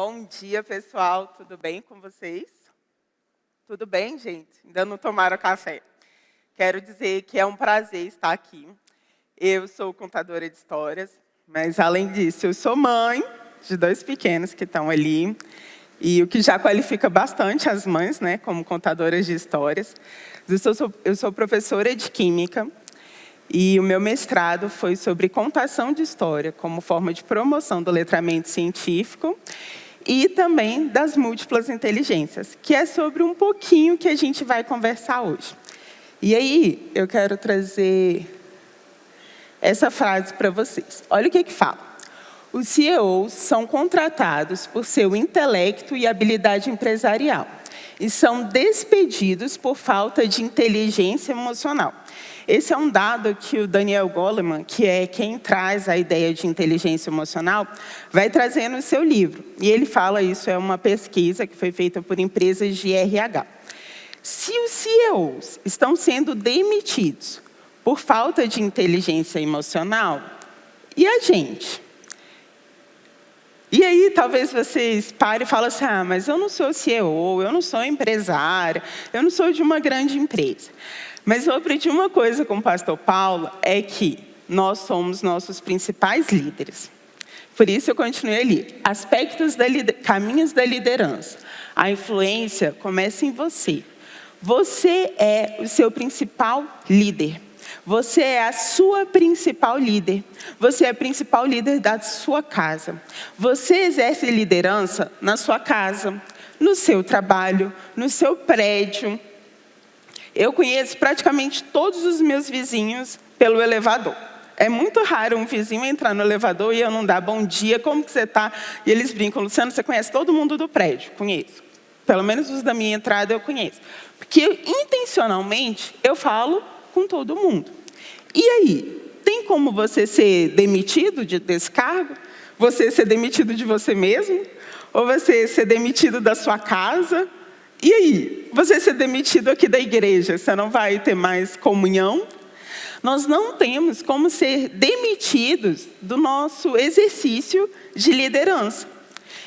Bom dia, pessoal. Tudo bem com vocês? Tudo bem, gente? Ainda não tomaram café. Quero dizer que é um prazer estar aqui. Eu sou contadora de histórias, mas, além disso, eu sou mãe de 2 pequenos que estão ali, e o que já qualifica bastante as mães, né, como contadoras de histórias. Eu sou professora de Química, e o meu mestrado foi sobre contação de história como forma de promoção do letramento científico e também das múltiplas inteligências, que é sobre um pouquinho que a gente vai conversar hoje. E aí, eu quero trazer essa frase para vocês. Olha o que fala. Os CEOs são contratados por seu intelecto e habilidade empresarial e são despedidos por falta de inteligência emocional. Esse é um dado que o Daniel Goleman, que é quem traz a ideia de inteligência emocional, vai trazer no seu livro. E ele fala isso, é uma pesquisa que foi feita por empresas de RH. Se os CEOs estão sendo demitidos por falta de inteligência emocional, e a gente? E aí, talvez vocês parem e falem assim, mas eu não sou CEO, eu não sou empresária, eu não sou de uma grande empresa. Mas eu aprendi uma coisa com o pastor Paulo, é que nós somos nossos principais líderes. Por isso eu continuei ali. Caminhos da liderança. A influência começa em você. Você é o seu principal líder. Você é a sua principal líder. Você é a principal líder da sua casa. Você exerce liderança na sua casa, no seu trabalho, no seu prédio. Eu conheço praticamente todos os meus vizinhos pelo elevador. É muito raro um vizinho entrar no elevador e eu não dar bom dia, como que você está? E eles brincam, Luciano, você conhece todo mundo do prédio? Conheço. Pelo menos os da minha entrada eu conheço. Porque, intencionalmente, eu falo com todo mundo. E aí, tem como você ser demitido desse cargo? Você ser demitido de você mesmo? Ou você ser demitido da sua casa? E aí, você ser demitido aqui da igreja, você não vai ter mais comunhão? Nós não temos como ser demitidos do nosso exercício de liderança.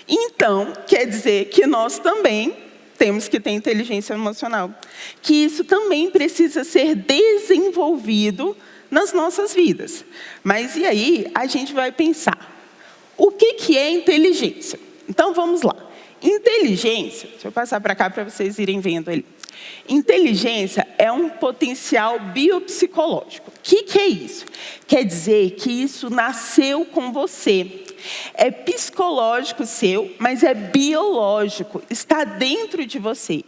Então, quer dizer que nós também temos que ter inteligência emocional. Que isso também precisa ser desenvolvido nas nossas vidas. Mas e aí, a gente vai pensar, o que é inteligência? Então, vamos lá. Inteligência, deixa eu passar para cá para vocês irem vendo ali. Inteligência é um potencial biopsicológico. O que é isso? Quer dizer que isso nasceu com você. É psicológico seu, mas é biológico. Está dentro de você.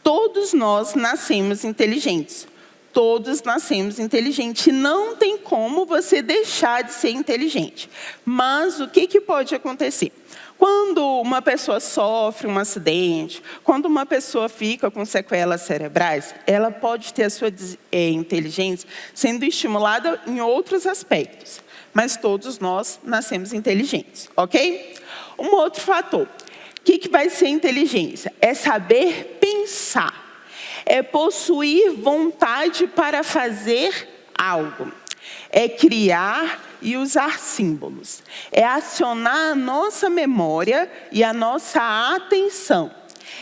Todos nós nascemos inteligentes. Todos nascemos inteligentes. Não tem como você deixar de ser inteligente. Mas o que pode acontecer? Quando uma pessoa sofre um acidente, quando uma pessoa fica com sequelas cerebrais, ela pode ter a sua inteligência sendo estimulada em outros aspectos. Mas todos nós nascemos inteligentes, ok? Um outro fator. O que vai ser inteligência? É saber pensar. É possuir vontade para fazer algo. É criar e usar símbolos. É acionar a nossa memória e a nossa atenção.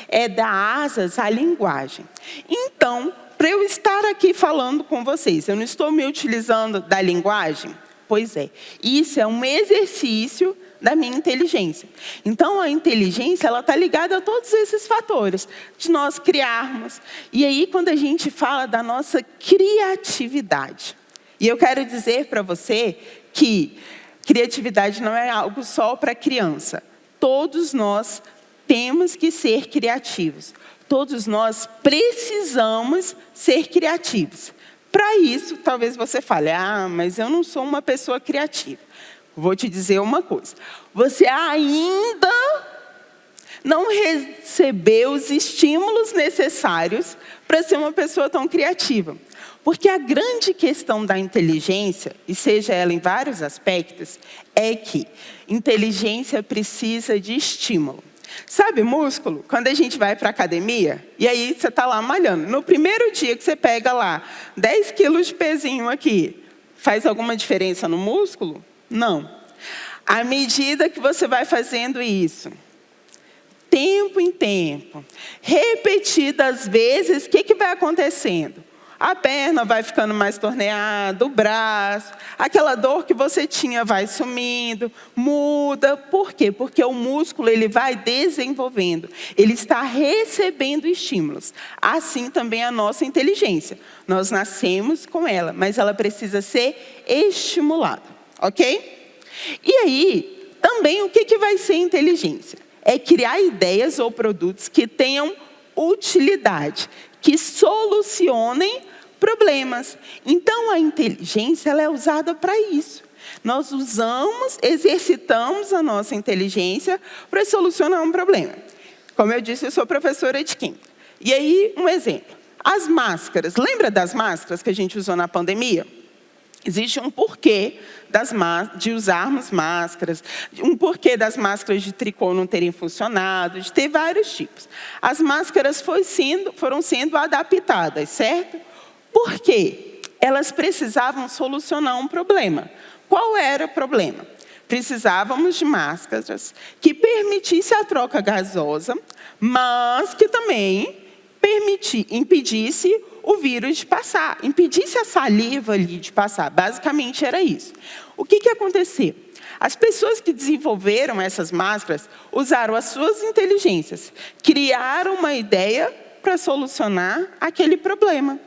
É dar asas à linguagem. Então, para eu estar aqui falando com vocês, eu não estou me utilizando da linguagem? Pois é, isso é um exercício da minha inteligência. Então, a inteligência ela está ligada a todos esses fatores, de nós criarmos. E aí, quando a gente fala da nossa criatividade, e eu quero dizer para você que criatividade não é algo só para criança. Todos nós temos que ser criativos. Todos nós precisamos ser criativos. Para isso, talvez você fale, mas eu não sou uma pessoa criativa. Vou te dizer uma coisa. Você ainda não recebeu os estímulos necessários para ser uma pessoa tão criativa. Porque a grande questão da inteligência, e seja ela em vários aspectos, é que inteligência precisa de estímulo. Sabe músculo? Quando a gente vai para a academia, e aí você está lá malhando. No primeiro dia que você pega lá 10 quilos de pezinho aqui, faz alguma diferença no músculo? Não. À medida que você vai fazendo isso, tempo em tempo, repetidas vezes, o que vai acontecendo? A perna vai ficando mais torneada, o braço, aquela dor que você tinha vai sumindo, muda. Por quê? Porque o músculo ele vai desenvolvendo, ele está recebendo estímulos. Assim também a nossa inteligência. Nós nascemos com ela, mas ela precisa ser estimulada, ok? E aí, também o que vai ser inteligência? É criar ideias ou produtos que tenham utilidade, que solucionem problemas. Então, a inteligência ela é usada para isso. Nós exercitamos a nossa inteligência para solucionar um problema. Como eu disse, eu sou professora de química. E aí, um exemplo. As máscaras. Lembra das máscaras que a gente usou na pandemia? Existe um porquê de usarmos máscaras, um porquê das máscaras de tricô não terem funcionado, de ter vários tipos. As máscaras foram sendo adaptadas, certo? Por quê? Elas precisavam solucionar um problema. Qual era o problema? Precisávamos de máscaras que permitissem a troca gasosa, mas que também impedisse o vírus de passar, impedisse a saliva ali de passar. Basicamente era isso. O que aconteceu? As pessoas que desenvolveram essas máscaras usaram as suas inteligências, criaram uma ideia para solucionar aquele problema.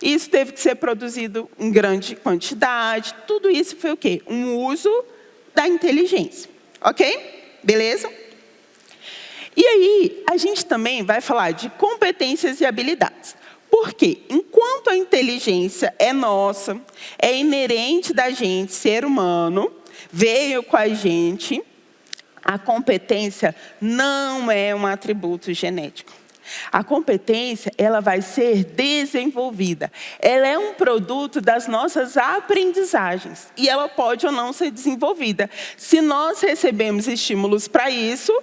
Isso teve que ser produzido em grande quantidade. Tudo isso foi o quê? Um uso da inteligência. Ok? Beleza? E aí, a gente também vai falar de competências e habilidades. Por quê? Enquanto a inteligência é nossa, é inerente da gente, ser humano, veio com a gente, a competência não é um atributo genético. A competência, ela vai ser desenvolvida. Ela é um produto das nossas aprendizagens. E ela pode ou não ser desenvolvida. Se nós recebemos estímulos para isso,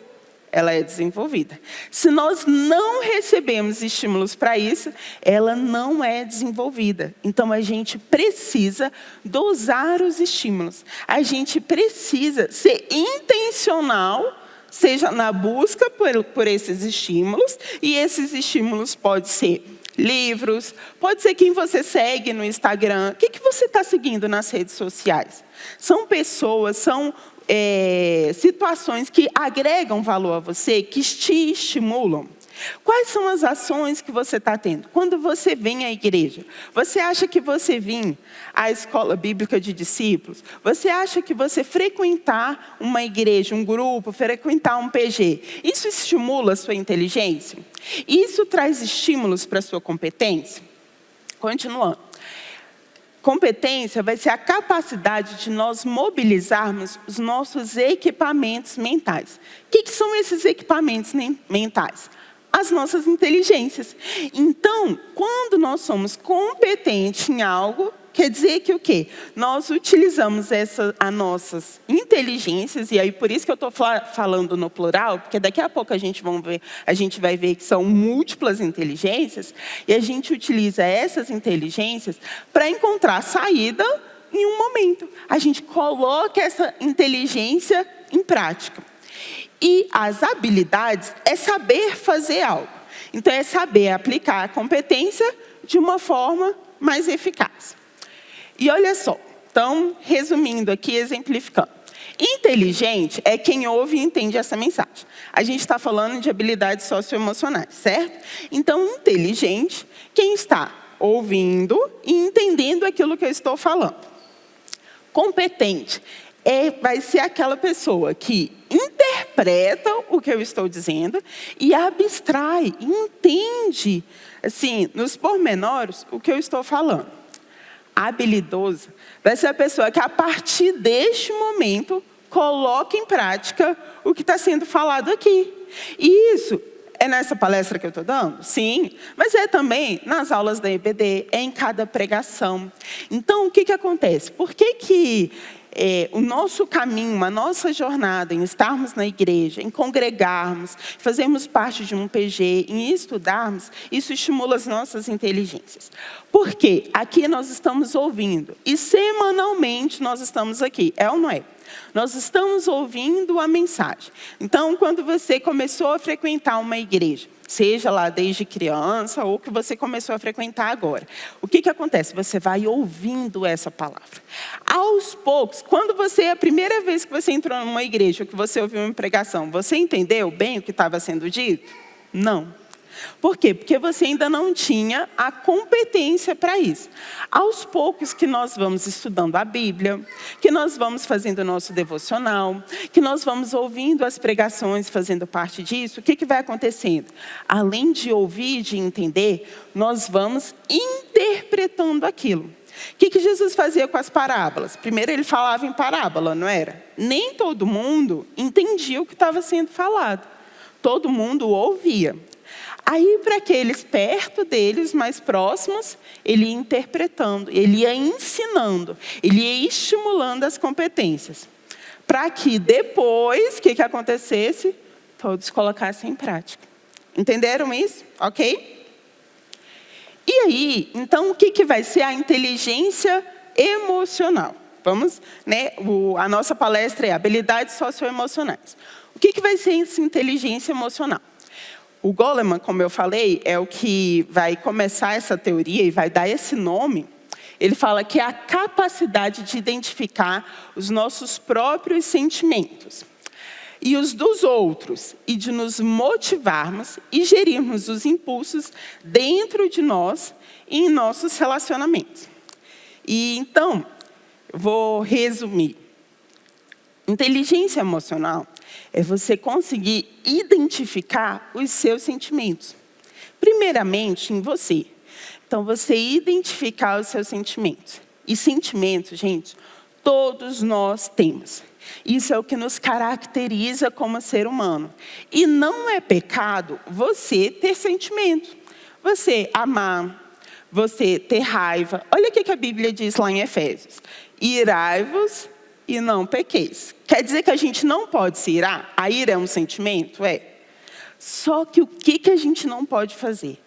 ela é desenvolvida. Se nós não recebemos estímulos para isso, ela não é desenvolvida. Então, a gente precisa dosar os estímulos. A gente precisa ser intencional, seja na busca por esses estímulos, e esses estímulos podem ser livros, pode ser quem você segue no Instagram. O que você está seguindo nas redes sociais? São pessoas, são situações que agregam valor a você, que te estimulam. Quais são as ações que você está tendo? Quando você vem à igreja, você acha que você vir à escola bíblica de discípulos? Você acha que você frequentar uma igreja, um grupo, frequentar um PG, isso estimula a sua inteligência? Isso traz estímulos para a sua competência? Continuando. Competência vai ser a capacidade de nós mobilizarmos os nossos equipamentos mentais. O que são esses equipamentos mentais? As nossas inteligências. Então, quando nós somos competentes em algo, quer dizer que o quê? Nós utilizamos as nossas inteligências, e aí por isso que eu estou falando no plural, porque daqui a pouco a gente vai ver que são múltiplas inteligências, e a gente utiliza essas inteligências para encontrar saída em um momento. A gente coloca essa inteligência em prática. E as habilidades é saber fazer algo. Então, é saber aplicar a competência de uma forma mais eficaz. E olha só, então, resumindo aqui, exemplificando. Inteligente é quem ouve e entende essa mensagem. A gente está falando de habilidades socioemocionais, certo? Então, inteligente, quem está ouvindo e entendendo aquilo que eu estou falando. Competente vai ser aquela pessoa que interpreta o que eu estou dizendo e abstrai, entende, assim, nos pormenores, o que eu estou falando. Habilidoso vai ser a pessoa que, a partir deste momento, coloca em prática o que está sendo falado aqui. E isso é nessa palestra que eu estou dando? Sim, mas é também nas aulas da EBD, é em cada pregação. Então, o que acontece? Por que o nosso caminho, a nossa jornada em estarmos na igreja, em congregarmos, fazermos parte de um PG, em estudarmos, isso estimula as nossas inteligências. Porque aqui nós estamos ouvindo e semanalmente nós estamos aqui, é ou não é? Nós estamos ouvindo a mensagem. Então, quando você começou a frequentar uma igreja, seja lá desde criança ou que você começou a frequentar agora, o que acontece? Você vai ouvindo essa palavra. Aos poucos, quando a primeira vez que você entrou numa igreja, ou que você ouviu uma pregação, você entendeu bem o que estava sendo dito? Não. Por quê? Porque você ainda não tinha a competência para isso. Aos poucos que nós vamos estudando a Bíblia, que nós vamos fazendo o nosso devocional, que nós vamos ouvindo as pregações, fazendo parte disso, o que vai acontecendo? Além de ouvir, de entender, nós vamos interpretando aquilo. O que Jesus fazia com as parábolas? Primeiro ele falava em parábola, não era? Nem todo mundo entendia o que estava sendo falado. Todo mundo ouvia. Aí, para aqueles perto deles, mais próximos, ele ia interpretando, ele ia ensinando, ele ia estimulando as competências. Para que depois, o que acontecesse? Todos colocassem em prática. Entenderam isso? Ok? E aí, então, o que vai ser a inteligência emocional? Vamos, né? A nossa palestra é habilidades socioemocionais. O que vai ser essa inteligência emocional? O Goleman, como eu falei, é o que vai começar essa teoria e vai dar esse nome. Ele fala que é a capacidade de identificar os nossos próprios sentimentos e os dos outros, e de nos motivarmos e gerirmos os impulsos dentro de nós e em nossos relacionamentos. E então, eu vou resumir. Inteligência emocional é você conseguir identificar os seus sentimentos. Primeiramente, em você. Então, você identificar os seus sentimentos. E sentimentos, gente, todos nós temos. Isso é o que nos caracteriza como ser humano. E não é pecado você ter sentimentos. Você amar, você ter raiva. Olha o que a Bíblia diz lá em Efésios. Irai-vos e não pequeis. Quer dizer que a gente não pode se irar? A ira é um sentimento? É. Só que o que a gente não pode fazer?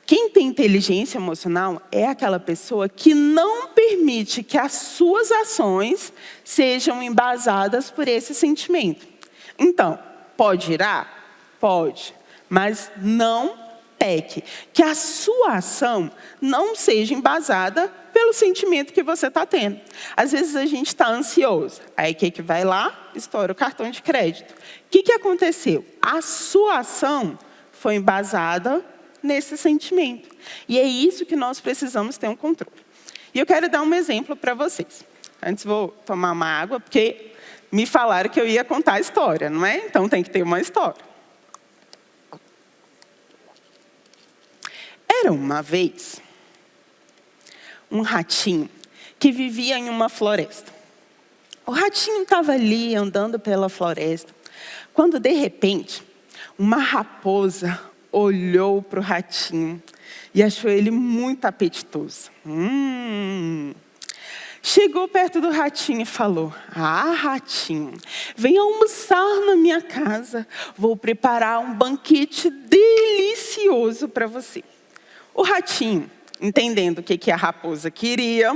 Quem tem inteligência emocional é aquela pessoa que não permite que as suas ações sejam embasadas por esse sentimento. Então, pode irar? Pode. Mas não peque. Que a sua ação não seja embasada pelo sentimento que você está tendo. Às vezes a gente está ansioso. Aí o que vai lá? Estoura o cartão de crédito. O que aconteceu? A sua ação foi embasada nesse sentimento. E é isso que nós precisamos ter um controle. E eu quero dar um exemplo para vocês. Antes vou tomar uma água, porque me falaram que eu ia contar a história, não é? Então tem que ter uma história. Era uma vez um ratinho que vivia em uma floresta. O ratinho estava ali andando pela floresta, quando de repente uma raposa olhou para o ratinho e achou ele muito apetitoso. Chegou perto do ratinho e falou: "Ah, ratinho, vem almoçar na minha casa. Vou preparar um banquete delicioso para você." O ratinho, entendendo o que a raposa queria,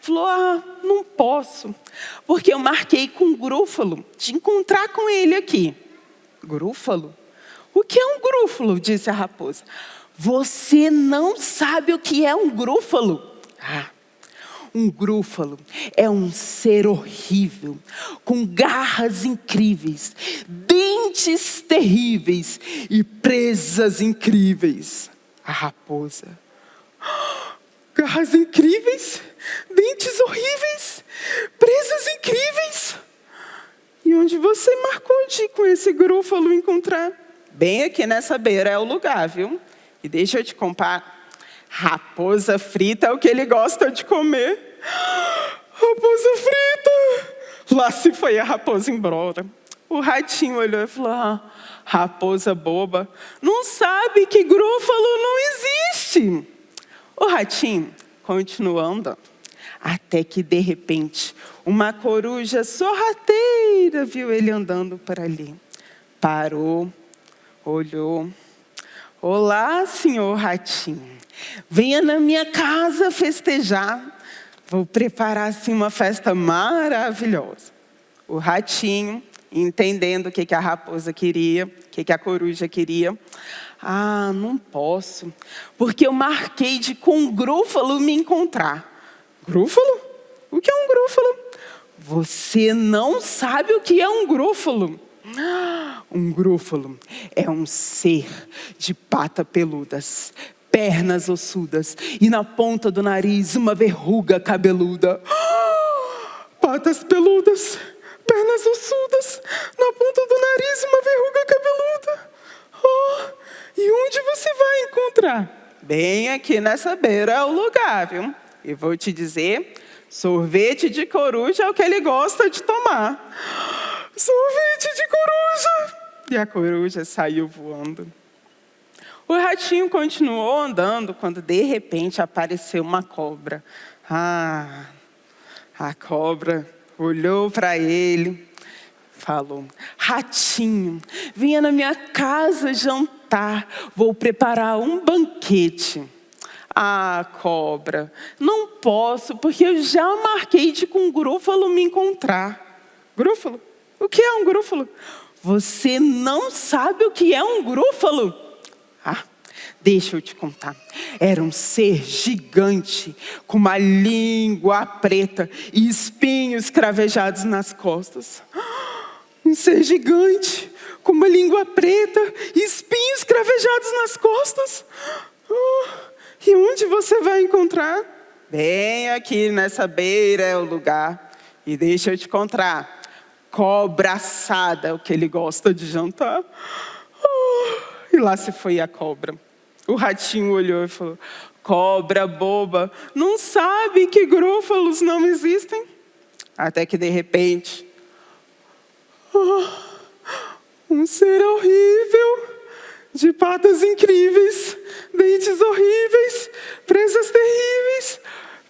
falou: "Ah, não posso, porque eu marquei com o Grúfalo de encontrar com ele aqui." "Grúfalo? O que é um grúfalo?" disse a raposa. "Você não sabe o que é um grúfalo?" "Ah, um grúfalo é um ser horrível, com garras incríveis, dentes terríveis e presas incríveis." A raposa: "Garras incríveis, dentes horríveis, presas incríveis. E onde você marcou de ir com esse grúfalo encontrar?" "Bem aqui nessa beira é o lugar, viu? E deixa eu te contar, raposa frita é o que ele gosta de comer." "Raposa frita!" Lá se foi a raposa embora. O ratinho olhou e falou: "Ah, raposa boba, não sabe que grúfalo não existe." O ratinho continuou andando, até que de repente uma coruja sorrateira viu ele andando por ali. Parou, olhou: "Olá, senhor ratinho, venha na minha casa festejar. Vou preparar assim uma festa maravilhosa." O ratinho, entendendo o que a raposa queria, o que a coruja queria. Ah, não posso, porque eu marquei de com um grúfalo me encontrar. Grúfalo? O que é um grúfalo? Você não sabe o que é um grúfalo? Um grúfalo é um ser de patas peludas, pernas ossudas e na ponta do nariz uma verruga cabeluda. Patas peludas, pernas ossudas, na ponta do nariz uma verruga cabeluda. E onde você vai encontrar? Bem aqui nessa beira é o lugar, viu? E vou te dizer, sorvete de coruja é o que ele gosta de tomar. Sorvete de coruja! E a coruja saiu voando. O ratinho continuou andando quando de repente apareceu uma cobra. A cobra olhou para ele, falou: ratinho, venha na minha casa jantar, vou preparar um banquete. Ah, cobra, não posso, porque eu já marquei de com um grúfalo me encontrar. Grúfalo? O que é um grúfalo? Você não sabe o que é um grúfalo? Deixa eu te contar. Era um ser gigante, com uma língua preta e espinhos cravejados nas costas. Um ser gigante, com uma língua preta e espinhos cravejados nas costas. E onde você vai encontrar? Bem aqui nessa beira é o lugar. E deixa eu te contar. Cobra assada é o que ele gosta de jantar. E lá se foi a cobra. O ratinho olhou e falou: cobra boba, não sabe que grúfalos não existem? Até que de repente, um ser horrível, de patas incríveis, dentes horríveis, presas terríveis,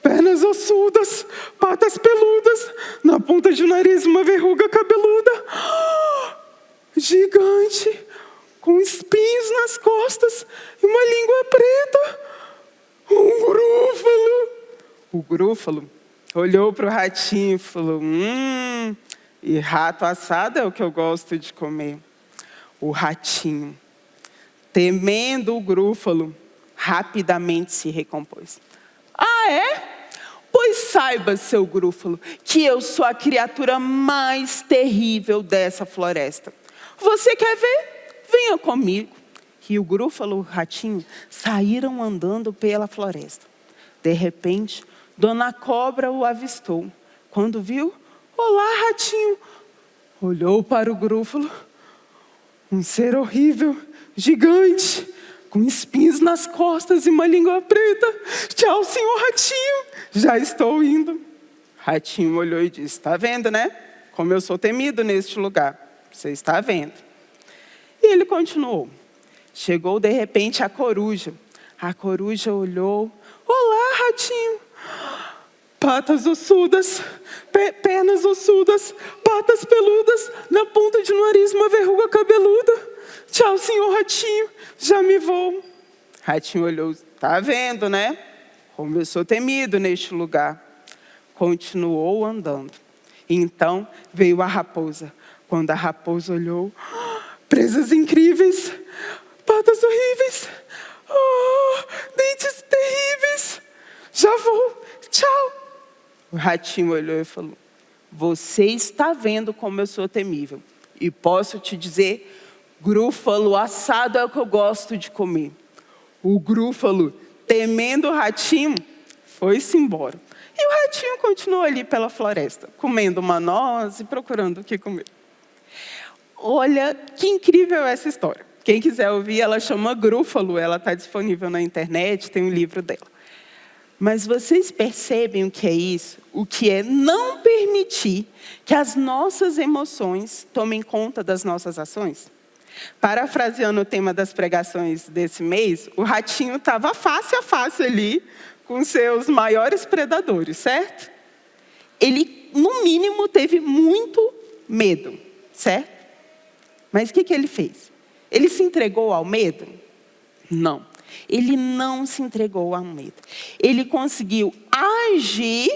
pernas ossudas, patas peludas, na ponta de um nariz uma verruga cabeluda, gigante, com espinhos nas costas e uma língua preta. Um grúfalo. O grúfalo olhou para o ratinho e falou: e rato assado é o que eu gosto de comer. O ratinho, temendo o grúfalo, rapidamente se recompôs. Ah, é? Pois saiba, seu grúfalo, que eu sou a criatura mais terrível dessa floresta. Você quer ver? Venha comigo. E o grúfalo e o ratinho saíram andando pela floresta. De repente, Dona Cobra o avistou. Quando viu: olá, ratinho. Olhou para o grúfalo. Um ser horrível, gigante, com espinhos nas costas e uma língua preta. Tchau, senhor ratinho. Já estou indo. Ratinho olhou e disse: está vendo, né? Como eu sou temido neste lugar. Você está vendo. E ele continuou. Chegou de repente a coruja. A coruja olhou. Olá, ratinho. Patas ossudas, pernas ossudas, patas peludas, na ponta de um nariz uma verruga cabeluda. Tchau, senhor ratinho, já me vou. Ratinho olhou. Tá vendo, né? Como eu sou temido neste lugar. Continuou andando. Então veio a raposa. Quando a raposa olhou: presas incríveis, patas horríveis, dentes terríveis. Já vou, tchau. O ratinho olhou e falou: você está vendo como eu sou temível. E posso te dizer, grúfalo assado é o que eu gosto de comer. O grúfalo, temendo o ratinho, foi-se embora. E o ratinho continuou ali pela floresta, comendo uma noz e procurando o que comer. Olha que incrível essa história. Quem quiser ouvir, ela chama Grúfalo, ela está disponível na internet, tem um livro dela. Mas vocês percebem o que é isso? O que é não permitir que as nossas emoções tomem conta das nossas ações? Parafraseando o tema das pregações desse mês, o ratinho estava face a face ali com seus maiores predadores, certo? Ele, no mínimo, teve muito medo, certo? Mas o que ele fez? Ele se entregou ao medo? Não. Ele não se entregou ao medo. Ele conseguiu agir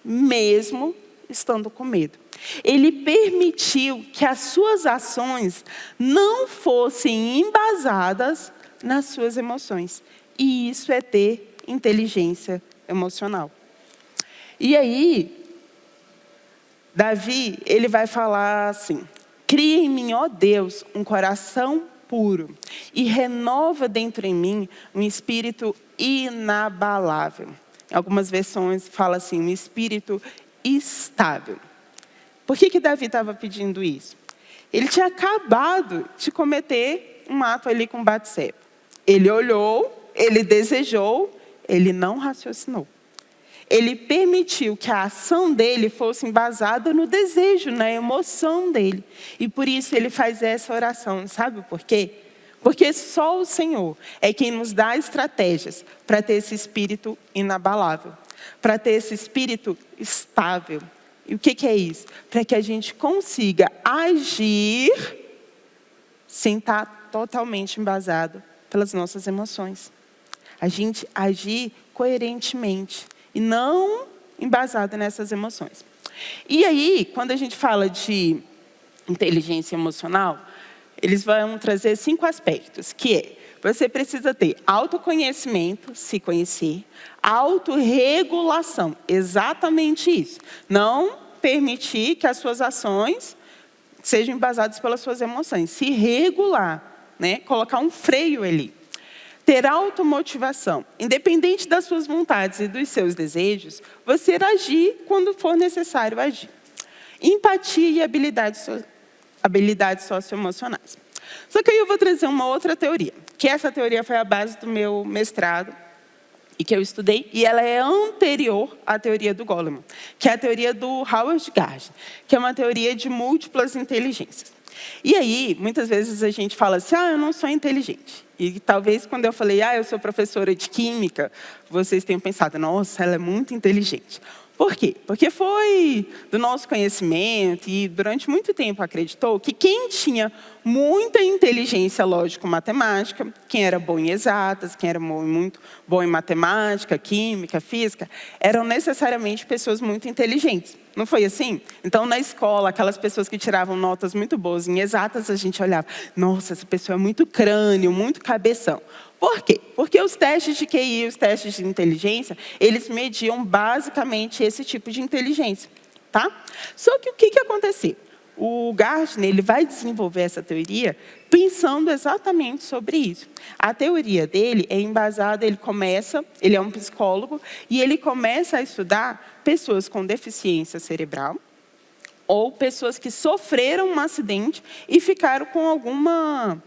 mesmo estando com medo. Ele permitiu que as suas ações não fossem embasadas nas suas emoções. E isso é ter inteligência emocional. E aí, Davi, ele vai falar assim: cria em mim, ó Deus, um coração puro e renova dentro em mim um espírito inabalável. Em algumas versões fala assim, um espírito estável. Por que Davi estava pedindo isso? Ele tinha acabado de cometer um ato ali com Batseba. Ele olhou, ele desejou, ele não raciocinou. Ele permitiu que a ação dele fosse embasada no desejo, na emoção dele. E por isso ele faz essa oração. Sabe por quê? Porque só o Senhor é quem nos dá estratégias para ter esse espírito inabalável, para ter esse espírito estável. E o que é isso? Para que a gente consiga agir sem estar totalmente embasado pelas nossas emoções. A gente agir coerentemente e não embasado nessas emoções. E aí, quando a gente fala de inteligência emocional, eles vão trazer 5 aspectos, que é: você precisa ter autoconhecimento, se conhecer, autorregulação, exatamente isso. Não permitir que as suas ações sejam embasadas pelas suas emoções, se regular, né? Colocar um freio ali. Ter automotivação, independente das suas vontades e dos seus desejos, você agir quando for necessário agir. Empatia e habilidades socioemocionais. Só que aí eu vou trazer uma outra teoria, que essa teoria foi a base do meu mestrado, e que eu estudei, e ela é anterior à teoria do Goleman, que é a teoria do Howard Gardner, que é uma teoria de múltiplas inteligências. E aí, muitas vezes a gente fala assim, eu não sou inteligente. E talvez quando eu falei, eu sou professora de química, vocês tenham pensado, nossa, ela é muito inteligente. Por quê? Porque foi do nosso conhecimento e durante muito tempo acreditou que quem tinha muita inteligência lógico-matemática, quem era bom em exatas, quem era muito bom em matemática, química, física, eram necessariamente pessoas muito inteligentes. Não foi assim? Então, na escola, aquelas pessoas que tiravam notas muito boas em exatas, a gente olhava, nossa, essa pessoa é muito crânio, muito cabeção. Por quê? Porque os testes de QI, os testes de inteligência, eles mediam basicamente esse tipo de inteligência, tá? Só que o que aconteceu? O Gardner, ele vai desenvolver essa teoria pensando exatamente sobre isso. A teoria dele é embasada, ele é um psicólogo, e ele começa a estudar pessoas com deficiência cerebral, ou pessoas que sofreram um acidente e ficaram com alguma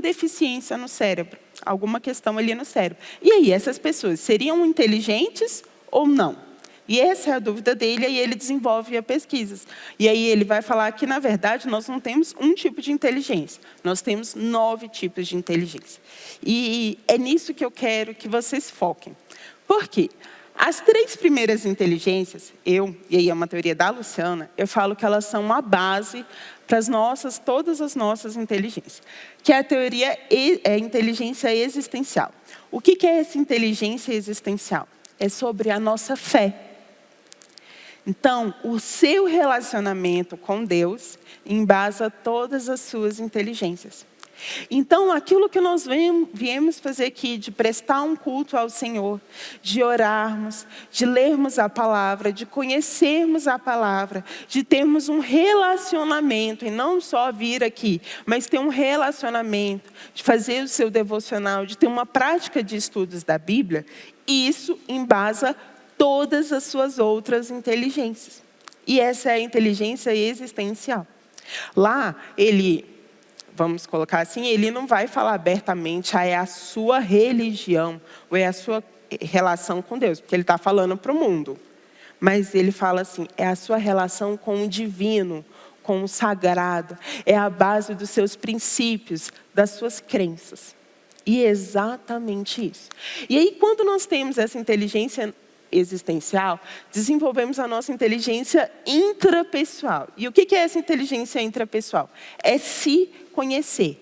deficiência no cérebro, alguma questão ali no cérebro. E aí, essas pessoas seriam inteligentes ou não? E essa é a dúvida dele, e ele desenvolve pesquisas. E aí ele vai falar que, na verdade, nós não temos um tipo de inteligência. Nós temos 9 tipos de inteligência. E é nisso que eu quero que vocês foquem. Por quê? As 3 primeiras inteligências, e aí é uma teoria da Luciana, eu falo que elas são a base para todas as nossas inteligências. Que é a teoria inteligência existencial. O que é essa inteligência existencial? É sobre a nossa fé. Então, o seu relacionamento com Deus embasa todas as suas inteligências. Então, aquilo que nós viemos fazer aqui, de prestar um culto ao Senhor, de orarmos, de lermos a palavra, de conhecermos a palavra, de termos um relacionamento, e não só vir aqui, mas ter um relacionamento, de fazer o seu devocional, de ter uma prática de estudos da Bíblia, isso embasa todas as suas outras inteligências. E essa é a inteligência existencial. Lá, vamos colocar assim, ele não vai falar abertamente, é a sua religião, ou é a sua relação com Deus, porque ele está falando para o mundo. Mas ele fala assim, é a sua relação com o divino, com o sagrado, é a base dos seus princípios, das suas crenças. E é exatamente isso. E aí, quando nós temos essa inteligência existencial, desenvolvemos a nossa inteligência intrapessoal. E o que é essa inteligência intrapessoal? É se conhecer.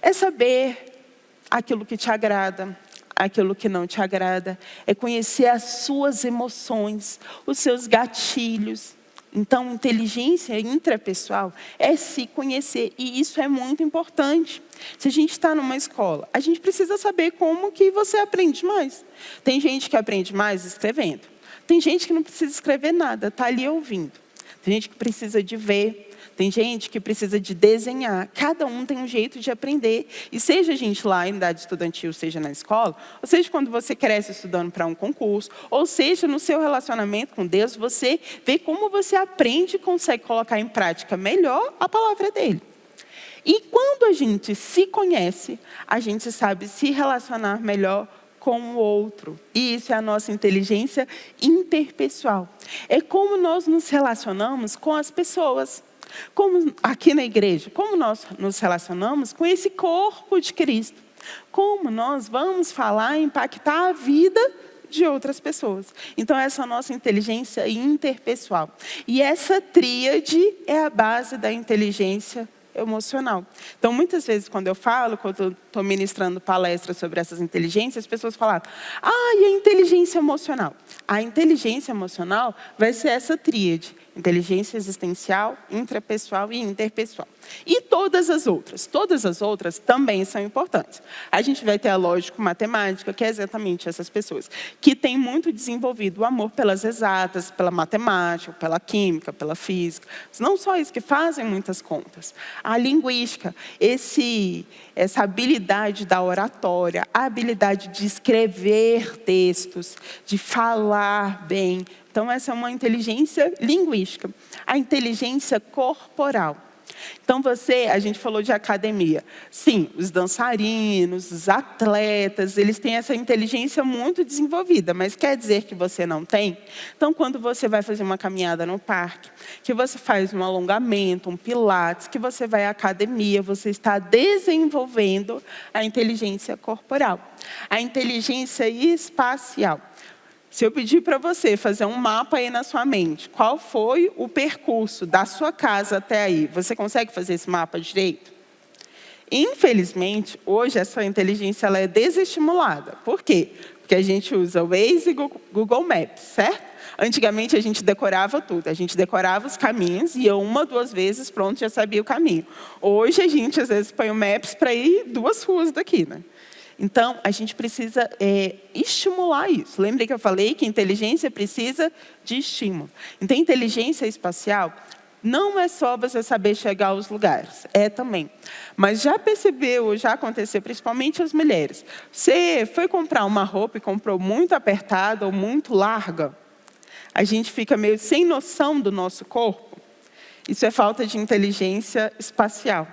É saber aquilo que te agrada, aquilo que não te agrada. É conhecer as suas emoções, os seus gatilhos. Então, inteligência intrapessoal é se conhecer, e isso é muito importante. Se a gente está numa escola, a gente precisa saber como que você aprende mais. Tem gente que aprende mais escrevendo. Tem gente que não precisa escrever nada, está ali ouvindo. Tem gente que precisa de ver. Tem gente que precisa de desenhar. Cada um tem um jeito de aprender. E seja a gente lá em idade estudantil, seja na escola, ou seja quando você cresce estudando para um concurso, ou seja no seu relacionamento com Deus, você vê como você aprende e consegue colocar em prática melhor a palavra dele. E quando a gente se conhece, a gente sabe se relacionar melhor com o outro. E isso é a nossa inteligência interpessoal. É como nós nos relacionamos com as pessoas. Como aqui na igreja, como nós nos relacionamos com esse corpo de Cristo. Como nós vamos falar e impactar a vida de outras pessoas. Então, essa é a nossa inteligência interpessoal. E essa tríade é a base da inteligência emocional. Então, muitas vezes, quando eu estou ministrando palestras sobre essas inteligências, as pessoas falam, e a inteligência emocional? A inteligência emocional vai ser essa tríade. Inteligência existencial, intrapessoal e interpessoal. E todas as outras também são importantes. A gente vai ter a lógico-matemática, que é exatamente essas pessoas, que têm muito desenvolvido o amor pelas exatas, pela matemática, pela química, pela física. Mas não só isso, que fazem muitas contas. A linguística, essa habilidade da oratória, a habilidade de escrever textos, de falar bem. Então, essa é uma inteligência linguística. A inteligência corporal. Então, a gente falou de academia. Sim, os dançarinos, os atletas, eles têm essa inteligência muito desenvolvida, mas quer dizer que você não tem? Então, quando você vai fazer uma caminhada no parque, que você faz um alongamento, um pilates, que você vai à academia, você está desenvolvendo a inteligência corporal. A inteligência espacial. Se eu pedir para você fazer um mapa aí na sua mente, qual foi o percurso da sua casa até aí? Você consegue fazer esse mapa direito? Infelizmente, hoje essa inteligência ela é desestimulada. Por quê? Porque a gente usa o Waze e Google Maps, certo? Antigamente a gente decorava tudo, a gente decorava os caminhos, ia 1, 2 vezes, pronto, já sabia o caminho. Hoje a gente às vezes põe o Maps para ir 2 ruas daqui, né? Então, a gente precisa estimular isso. Lembre que eu falei que inteligência precisa de estímulo. Então, inteligência espacial não é só você saber chegar aos lugares, é também. Mas já percebeu, já aconteceu, principalmente as mulheres. Você foi comprar uma roupa e comprou muito apertada ou muito larga, a gente fica meio sem noção do nosso corpo. Isso é falta de inteligência espacial.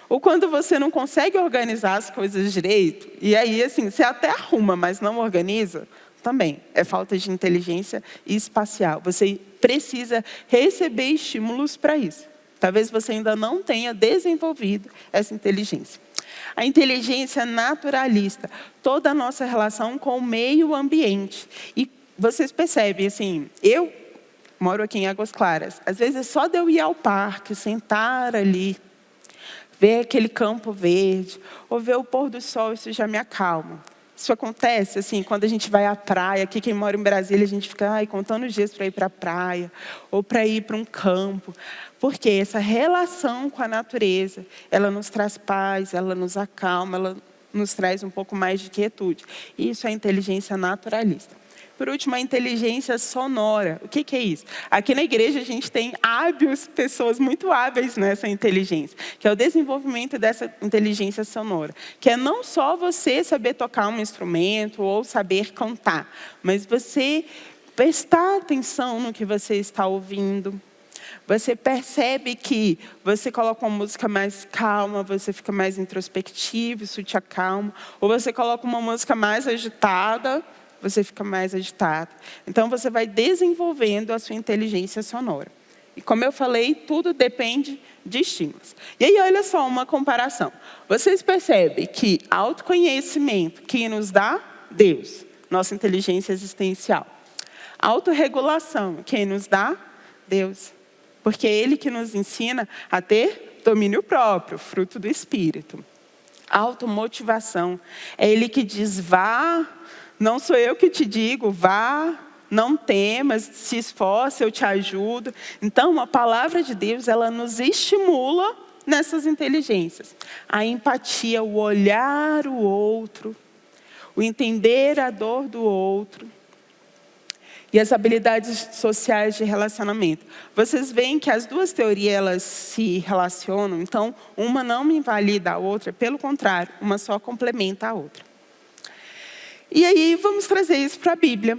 Ou quando você não consegue organizar as coisas direito, e aí, assim, você até arruma, mas não organiza, também é falta de inteligência espacial. Você precisa receber estímulos para isso. Talvez você ainda não tenha desenvolvido essa inteligência. A inteligência naturalista, toda a nossa relação com o meio ambiente. E vocês percebem, assim, eu moro aqui em Águas Claras. Às vezes é só de eu ir ao parque, sentar ali, ver aquele campo verde, ou ver o pôr do sol, isso já me acalma. Isso acontece, assim, quando a gente vai à praia, aqui quem mora em Brasília, a gente fica contando os dias para ir para a praia, ou para ir para um campo. Porque essa relação com a natureza, ela nos traz paz, ela nos acalma, ela nos traz um pouco mais de quietude. Isso é inteligência naturalista. Por último, a inteligência sonora. O que é isso? Aqui na igreja a gente tem pessoas muito hábeis nessa inteligência, que é o desenvolvimento dessa inteligência sonora, que é não só você saber tocar um instrumento ou saber cantar, mas você prestar atenção no que você está ouvindo. Você percebe que você coloca uma música mais calma, você fica mais introspectivo, isso te acalma. Ou você coloca uma música mais agitada, você fica mais agitado. Então, você vai desenvolvendo a sua inteligência sonora. E como eu falei, tudo depende de estímulos. E aí, olha só uma comparação. Vocês percebem que autoconhecimento, que nos dá Deus, nossa inteligência existencial. Autorregulação, quem nos dá? Deus. Porque é Ele que nos ensina a ter domínio próprio, fruto do Espírito. Automotivação, é Ele que diz, vá. Não sou eu que te digo, vá, não temas, se esforce, eu te ajudo. Então, a palavra de Deus, ela nos estimula nessas inteligências. A empatia, o olhar o outro, o entender a dor do outro. E as habilidades sociais de relacionamento. Vocês veem que as duas teorias elas se relacionam, então uma não invalida a outra, pelo contrário, uma só complementa a outra. E aí vamos trazer isso para a Bíblia.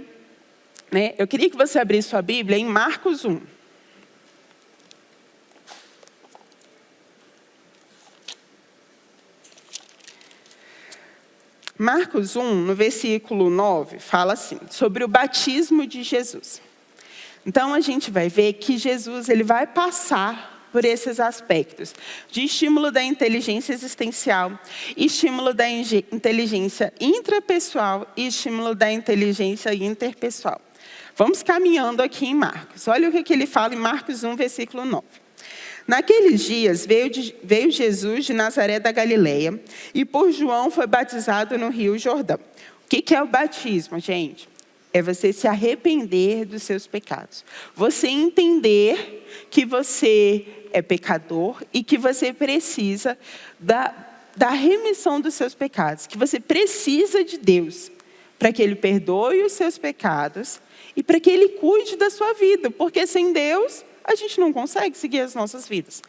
Eu queria que você abrisse sua Bíblia em Marcos 1. Marcos 1, no versículo 9, fala assim, sobre o batismo de Jesus. Então, a gente vai ver que Jesus ele vai passar por esses aspectos de estímulo da inteligência existencial, estímulo da inteligência intrapessoal e estímulo da inteligência interpessoal. Vamos caminhando aqui em Marcos. Olha o que ele fala em Marcos 1, versículo 9. Naqueles dias veio Jesus de Nazaré da Galileia e por João foi batizado no Rio Jordão. O que é o batismo, gente? É você se arrepender dos seus pecados. Você entender que você é pecador e que você precisa da remissão dos seus pecados. Que você precisa de Deus para que Ele perdoe os seus pecados e para que Ele cuide da sua vida. Porque sem Deus, a gente não consegue seguir as nossas vidas.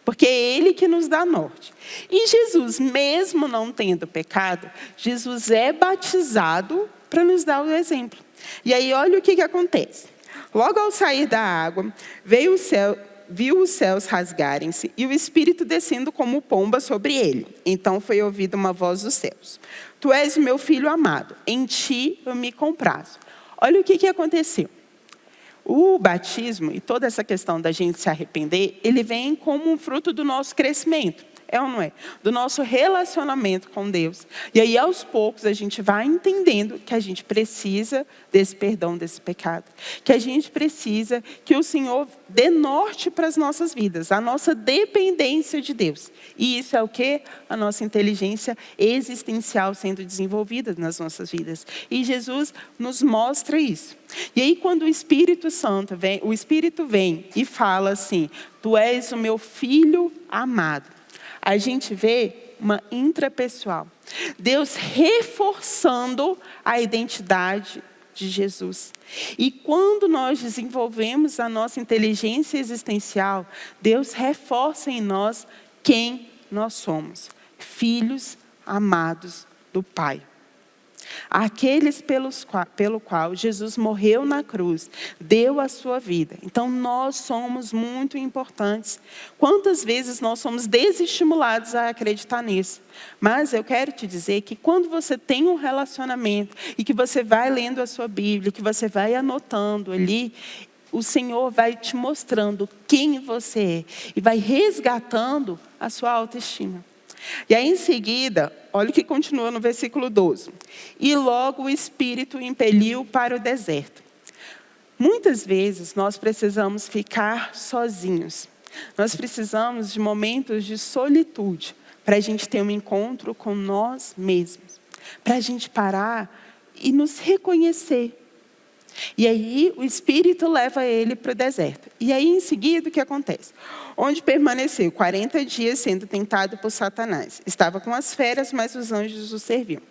Porque é Ele que nos dá norte. E Jesus, mesmo não tendo pecado, Jesus é batizado para nos dar o exemplo. E aí, olha o que acontece. Logo ao sair da água, viu os céus rasgarem-se e o Espírito descendo como pomba sobre ele. Então foi ouvida uma voz dos céus. Tu és o meu filho amado, em ti eu me comprazo. Olha o que aconteceu. O batismo e toda essa questão da gente se arrepender, ele vem como um fruto do nosso crescimento. É ou não é? Do nosso relacionamento com Deus. E aí, aos poucos, a gente vai entendendo que a gente precisa desse perdão, desse pecado. Que a gente precisa que o Senhor dê norte para as nossas vidas. A nossa dependência de Deus. E isso é o quê? A nossa inteligência existencial sendo desenvolvida nas nossas vidas. E Jesus nos mostra isso. E aí, quando o Espírito Santo vem, o Espírito vem e fala assim, tu és o meu filho amado. A gente vê uma intrapessoal. Deus reforçando a identidade de Jesus. E quando nós desenvolvemos a nossa inteligência existencial, Deus reforça em nós quem nós somos. Filhos amados do Pai. Aqueles pelo qual Jesus morreu na cruz, deu a sua vida. Então, nós somos muito importantes. Quantas vezes nós somos desestimulados a acreditar nisso? Mas eu quero te dizer que quando você tem um relacionamento e que você vai lendo a sua Bíblia, que você vai anotando ali, o Senhor vai te mostrando quem você é e vai resgatando a sua autoestima. E aí, em seguida, olha o que continua no versículo 12. E logo o Espírito o impeliu para o deserto. Muitas vezes nós precisamos ficar sozinhos. Nós precisamos de momentos de solitude para a gente ter um encontro com nós mesmos. Para a gente parar e nos reconhecer. E aí o Espírito leva ele para o deserto. E aí em seguida o que acontece? Onde permaneceu 40 dias sendo tentado por Satanás. Estava com as feras, mas os anjos o serviam.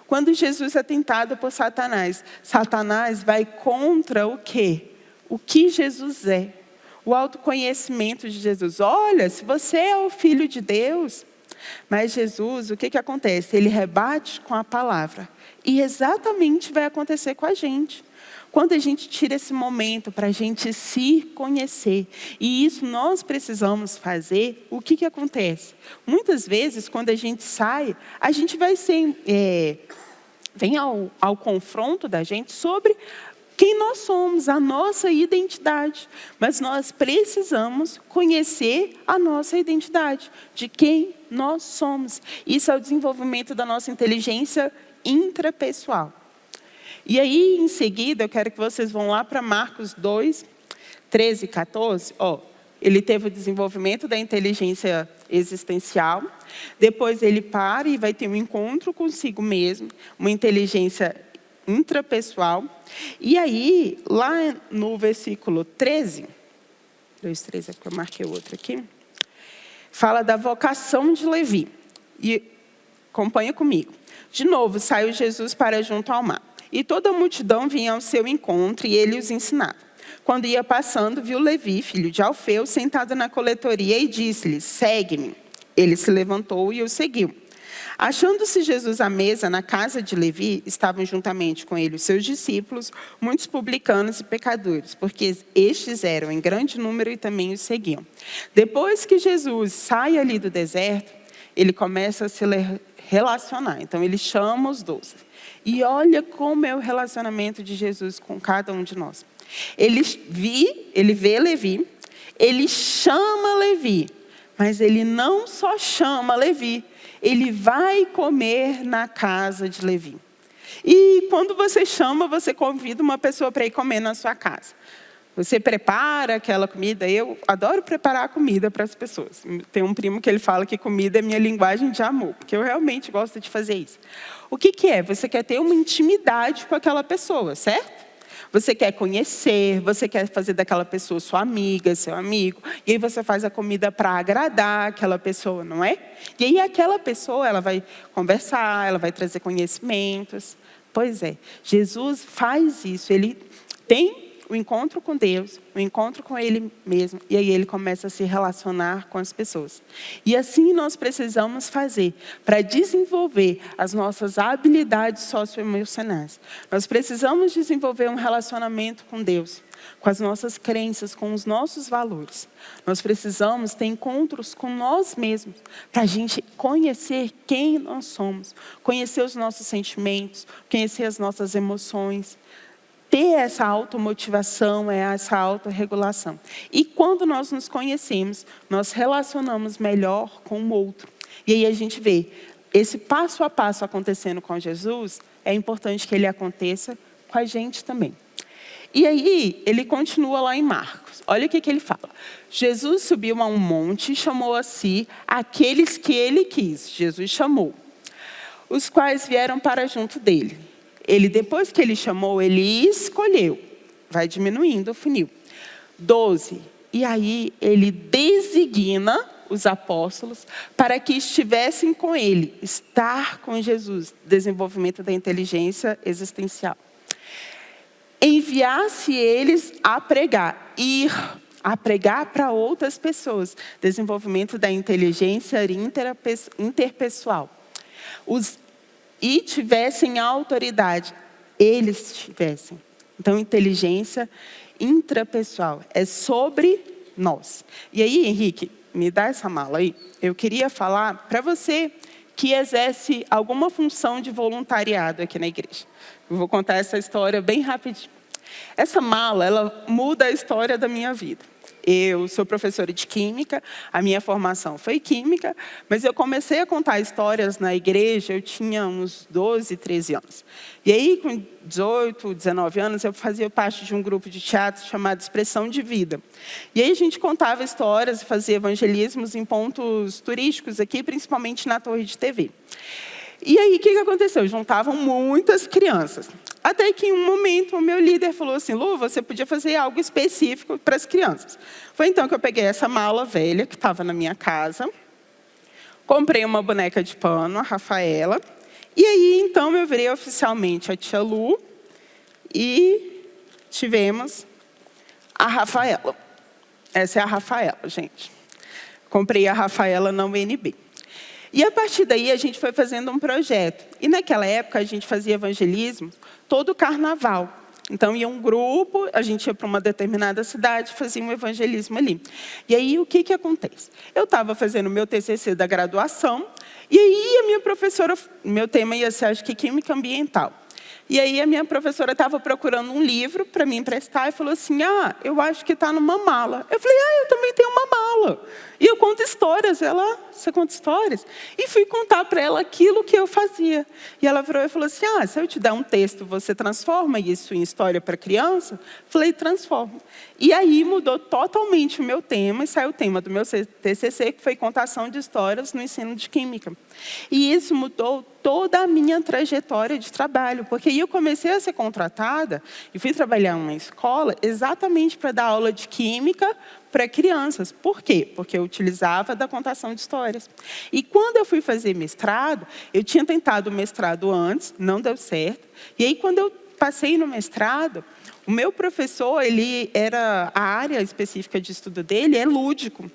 Quando Jesus é tentado por Satanás, Satanás vai contra o quê? O que Jesus é. O autoconhecimento de Jesus. Olha, se você é o Filho de Deus. Mas Jesus, o que acontece? Ele rebate com a palavra. E exatamente vai acontecer com a gente. Quando a gente tira esse momento para a gente se conhecer, e isso nós precisamos fazer, o que acontece? Muitas vezes, quando a gente sai, a gente vai vem ao confronto da gente sobre quem nós somos, a nossa identidade. Mas nós precisamos conhecer a nossa identidade, de quem nós somos. Isso é o desenvolvimento da nossa inteligência intrapessoal. E aí, em seguida, eu quero que vocês vão lá para Marcos 2, 13 e 14. Ele teve o desenvolvimento da inteligência existencial. Depois ele para e vai ter um encontro consigo mesmo. Uma inteligência intrapessoal. E aí, lá no versículo 13, 2:13 é porque eu marquei o outro aqui, fala da vocação de Levi. E acompanha comigo. De novo, saiu Jesus para junto ao mar. E toda a multidão vinha ao seu encontro e ele os ensinava. Quando ia passando, viu Levi, filho de Alfeu, sentado na coletoria e disse-lhe: segue-me. Ele se levantou e o seguiu. Achando-se Jesus à mesa na casa de Levi, estavam juntamente com ele os seus discípulos, muitos publicanos e pecadores, porque estes eram em grande número e também os seguiam. Depois que Jesus sai ali do deserto, ele começa a se relacionar. Então, ele chama os 12. E olha como é o relacionamento de Jesus com cada um de nós. Ele vê Levi, ele chama Levi, mas ele não só chama Levi, ele vai comer na casa de Levi. E quando você chama, você convida uma pessoa para ir comer na sua casa. Você prepara aquela comida. Eu adoro preparar comida para as pessoas. Tem um primo que ele fala que comida é minha linguagem de amor, porque eu realmente gosto de fazer isso. O que é? Você quer ter uma intimidade com aquela pessoa, certo? Você quer conhecer, você quer fazer daquela pessoa sua amiga, seu amigo. E aí você faz a comida para agradar aquela pessoa, não é? E aí aquela pessoa, ela vai conversar, ela vai trazer conhecimentos. Pois é, Jesus faz isso. Ele tem o encontro com Deus, o encontro com Ele mesmo. E aí ele começa a se relacionar com as pessoas. E assim nós precisamos fazer para desenvolver as nossas habilidades socioemocionais. Nós precisamos desenvolver um relacionamento com Deus, com as nossas crenças, com os nossos valores. Nós precisamos ter encontros com nós mesmos, para a gente conhecer quem nós somos, conhecer os nossos sentimentos, conhecer as nossas emoções, ter essa automotivação, essa autorregulação. E quando nós nos conhecemos, nós relacionamos melhor com o outro. E aí a gente vê esse passo a passo acontecendo com Jesus, é importante que ele aconteça com a gente também. E aí ele continua lá em Marcos. Olha o que ele fala. Jesus subiu a um monte e chamou a si aqueles que ele quis. Jesus chamou, os quais vieram para junto dele. Depois que ele chamou, ele escolheu. Vai diminuindo o funil. 12. E aí ele designa os apóstolos para que estivessem com ele. Estar com Jesus. Desenvolvimento da inteligência existencial. Enviasse eles a pregar. Ir a pregar para outras pessoas. Desenvolvimento da inteligência interpessoal. E tivessem autoridade, eles tivessem. Então, inteligência intrapessoal é sobre nós. E aí, Henrique, me dá essa mala aí. Eu queria falar para você que exerce alguma função de voluntariado aqui na igreja. Eu vou contar essa história bem rapidinho. Essa mala, ela muda a história da minha vida. Eu sou professora de química, a minha formação foi química, mas eu comecei a contar histórias na igreja, eu tinha uns 12, 13 anos. E aí, com 18, 19 anos, eu fazia parte de um grupo de teatro chamado Expressão de Vida. E aí a gente contava histórias e fazia evangelismos em pontos turísticos aqui, principalmente na Torre de TV. E aí, o que aconteceu? Juntavam muitas crianças. Até que, em um momento, o meu líder falou assim: Lu, você podia fazer algo específico para as crianças. Foi então que eu peguei essa mala velha, que estava na minha casa, comprei uma boneca de pano, a Rafaela, e aí, então, eu virei oficialmente a tia Lu, e tivemos a Rafaela. Essa é a Rafaela, gente. Comprei a Rafaela na UNB. E a partir daí a gente foi fazendo um projeto. E naquela época a gente fazia evangelismo todo carnaval. Então ia um grupo, a gente ia para uma determinada cidade, fazia um evangelismo ali. E aí o que acontece? Eu estava fazendo o meu TCC da graduação, e aí a minha professora, meu tema ia ser acho que química ambiental. E aí a minha professora estava procurando um livro para me emprestar e falou assim: eu acho que está numa mala. Eu falei: eu também tenho uma mala. E eu conto histórias. Ela, você conta histórias? E fui contar para ela aquilo que eu fazia. E ela virou e falou assim: se eu te der um texto, você transforma isso em história para criança? Eu falei: transformo. E aí mudou totalmente o meu tema, e saiu o tema do meu TCC, que foi contação de histórias no ensino de química. E isso mudou toda a minha trajetória de trabalho, porque aí eu comecei a ser contratada e fui trabalhar em uma escola exatamente para dar aula de química para crianças. Por quê? Porque eu utilizava da contação de histórias. E quando eu fui fazer mestrado, eu tinha tentado o mestrado antes, não deu certo. E aí, quando eu passei no mestrado, o meu professor, a área específica de estudo dele é lúdico.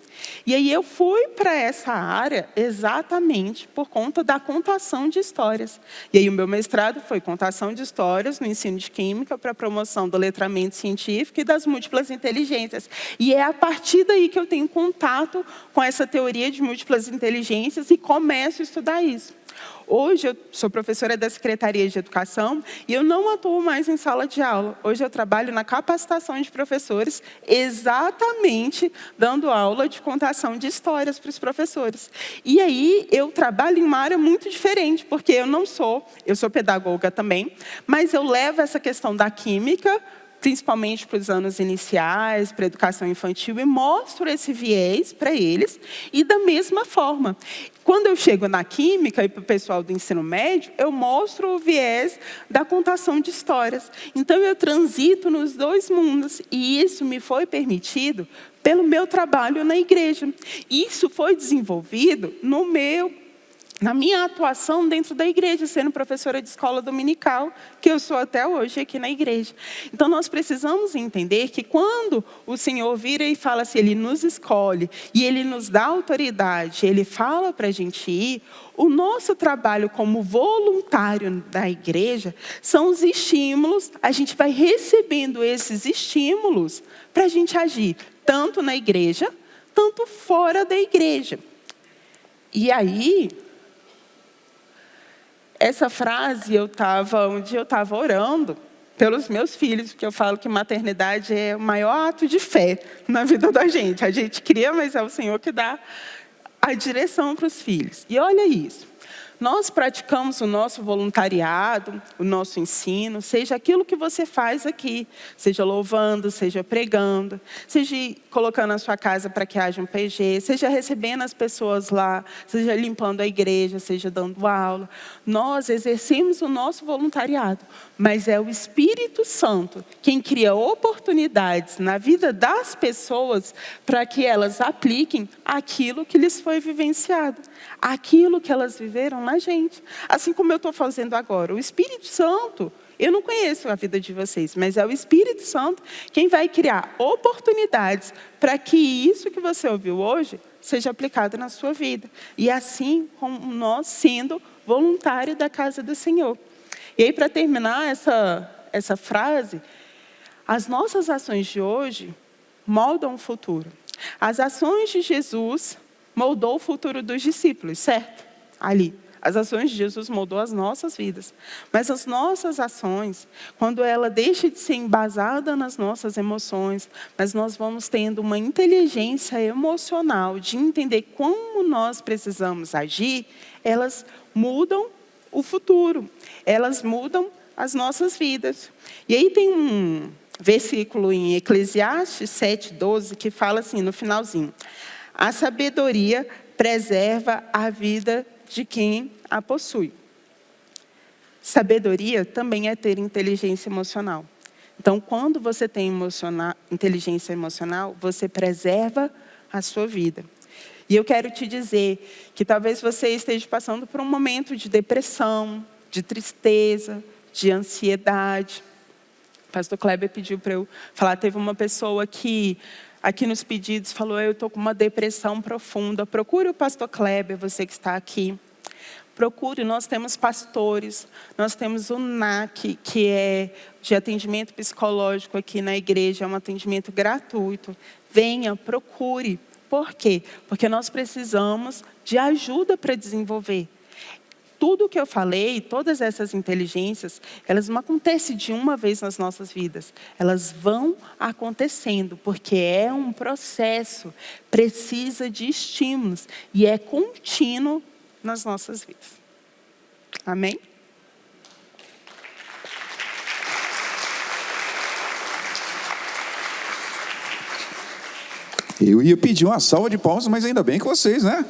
E aí eu fui para essa área exatamente por conta da contação de histórias. E aí o meu mestrado foi contação de histórias no ensino de química para a promoção do letramento científico e das múltiplas inteligências. E é a partir daí que eu tenho contato com essa teoria de múltiplas inteligências e começo a estudar isso. Hoje eu sou professora da Secretaria de Educação e eu não atuo mais em sala de aula. Hoje eu trabalho na capacitação de professores, exatamente dando aula de contação de histórias para os professores. E aí eu trabalho em uma área muito diferente, porque eu sou pedagoga também, mas eu levo essa questão da química, principalmente para os anos iniciais, para a educação infantil, e mostro esse viés para eles. E da mesma forma, quando eu chego na química e para o pessoal do ensino médio, eu mostro o viés da contação de histórias. Então, eu transito nos dois mundos, e isso me foi permitido pelo meu trabalho na igreja. Isso foi desenvolvido na minha atuação dentro da igreja, sendo professora de escola dominical, que eu sou até hoje aqui na igreja. Então, nós precisamos entender que quando o Senhor vira e fala assim, Ele nos escolhe, e Ele nos dá autoridade, Ele fala para a gente ir, o nosso trabalho como voluntário da igreja são os estímulos, a gente vai recebendo esses estímulos para a gente agir, tanto na igreja, tanto fora da igreja. E aí, essa frase, um dia eu estava orando pelos meus filhos, porque eu falo que maternidade é o maior ato de fé na vida da gente. A gente cria, mas é o Senhor que dá a direção para os filhos. E olha isso. Nós praticamos o nosso voluntariado, o nosso ensino, seja aquilo que você faz aqui, seja louvando, seja pregando, seja colocando a sua casa para que haja um PG, seja recebendo as pessoas lá, seja limpando a igreja, seja dando aula. Nós exercemos o nosso voluntariado, mas é o Espírito Santo quem cria oportunidades na vida das pessoas para que elas apliquem aquilo que lhes foi vivenciado, aquilo que elas viveram na gente. Assim como eu estou fazendo agora. O Espírito Santo, eu não conheço a vida de vocês, mas é o Espírito Santo quem vai criar oportunidades para que isso que você ouviu hoje seja aplicado na sua vida. E assim como nós sendo voluntário da casa do Senhor. E aí, para terminar essa frase, as nossas ações de hoje moldam o futuro. As ações de Jesus moldou o futuro dos discípulos, certo? Ali. As ações de Jesus moldou as nossas vidas. Mas as nossas ações, quando ela deixa de ser embasada nas nossas emoções, mas nós vamos tendo uma inteligência emocional de entender como nós precisamos agir, elas mudam o futuro. Elas mudam as nossas vidas. E aí tem um versículo em Eclesiastes 7:12 que fala assim, no finalzinho: a sabedoria preserva a vida de quem a possui. Sabedoria também é ter inteligência emocional. Então, quando você tem inteligência emocional, você preserva a sua vida. E eu quero te dizer que talvez você esteja passando por um momento de depressão, de tristeza, de ansiedade. O pastor Kleber pediu para eu falar, teve uma pessoa que aqui nos pedidos falou, eu estou com uma depressão profunda. Procure o pastor Kleber, você que está aqui. Procure, nós temos pastores, nós temos o NAC, que é de atendimento psicológico aqui na igreja, é um atendimento gratuito. Venha, procure. Por quê? Porque nós precisamos de ajuda para desenvolver. Tudo o que eu falei, todas essas inteligências, elas não acontecem de uma vez nas nossas vidas. Elas vão acontecendo, porque é um processo, precisa de estímulos e é contínuo nas nossas vidas. Amém? Eu ia pedir uma salva de palmas, mas ainda bem que vocês, né?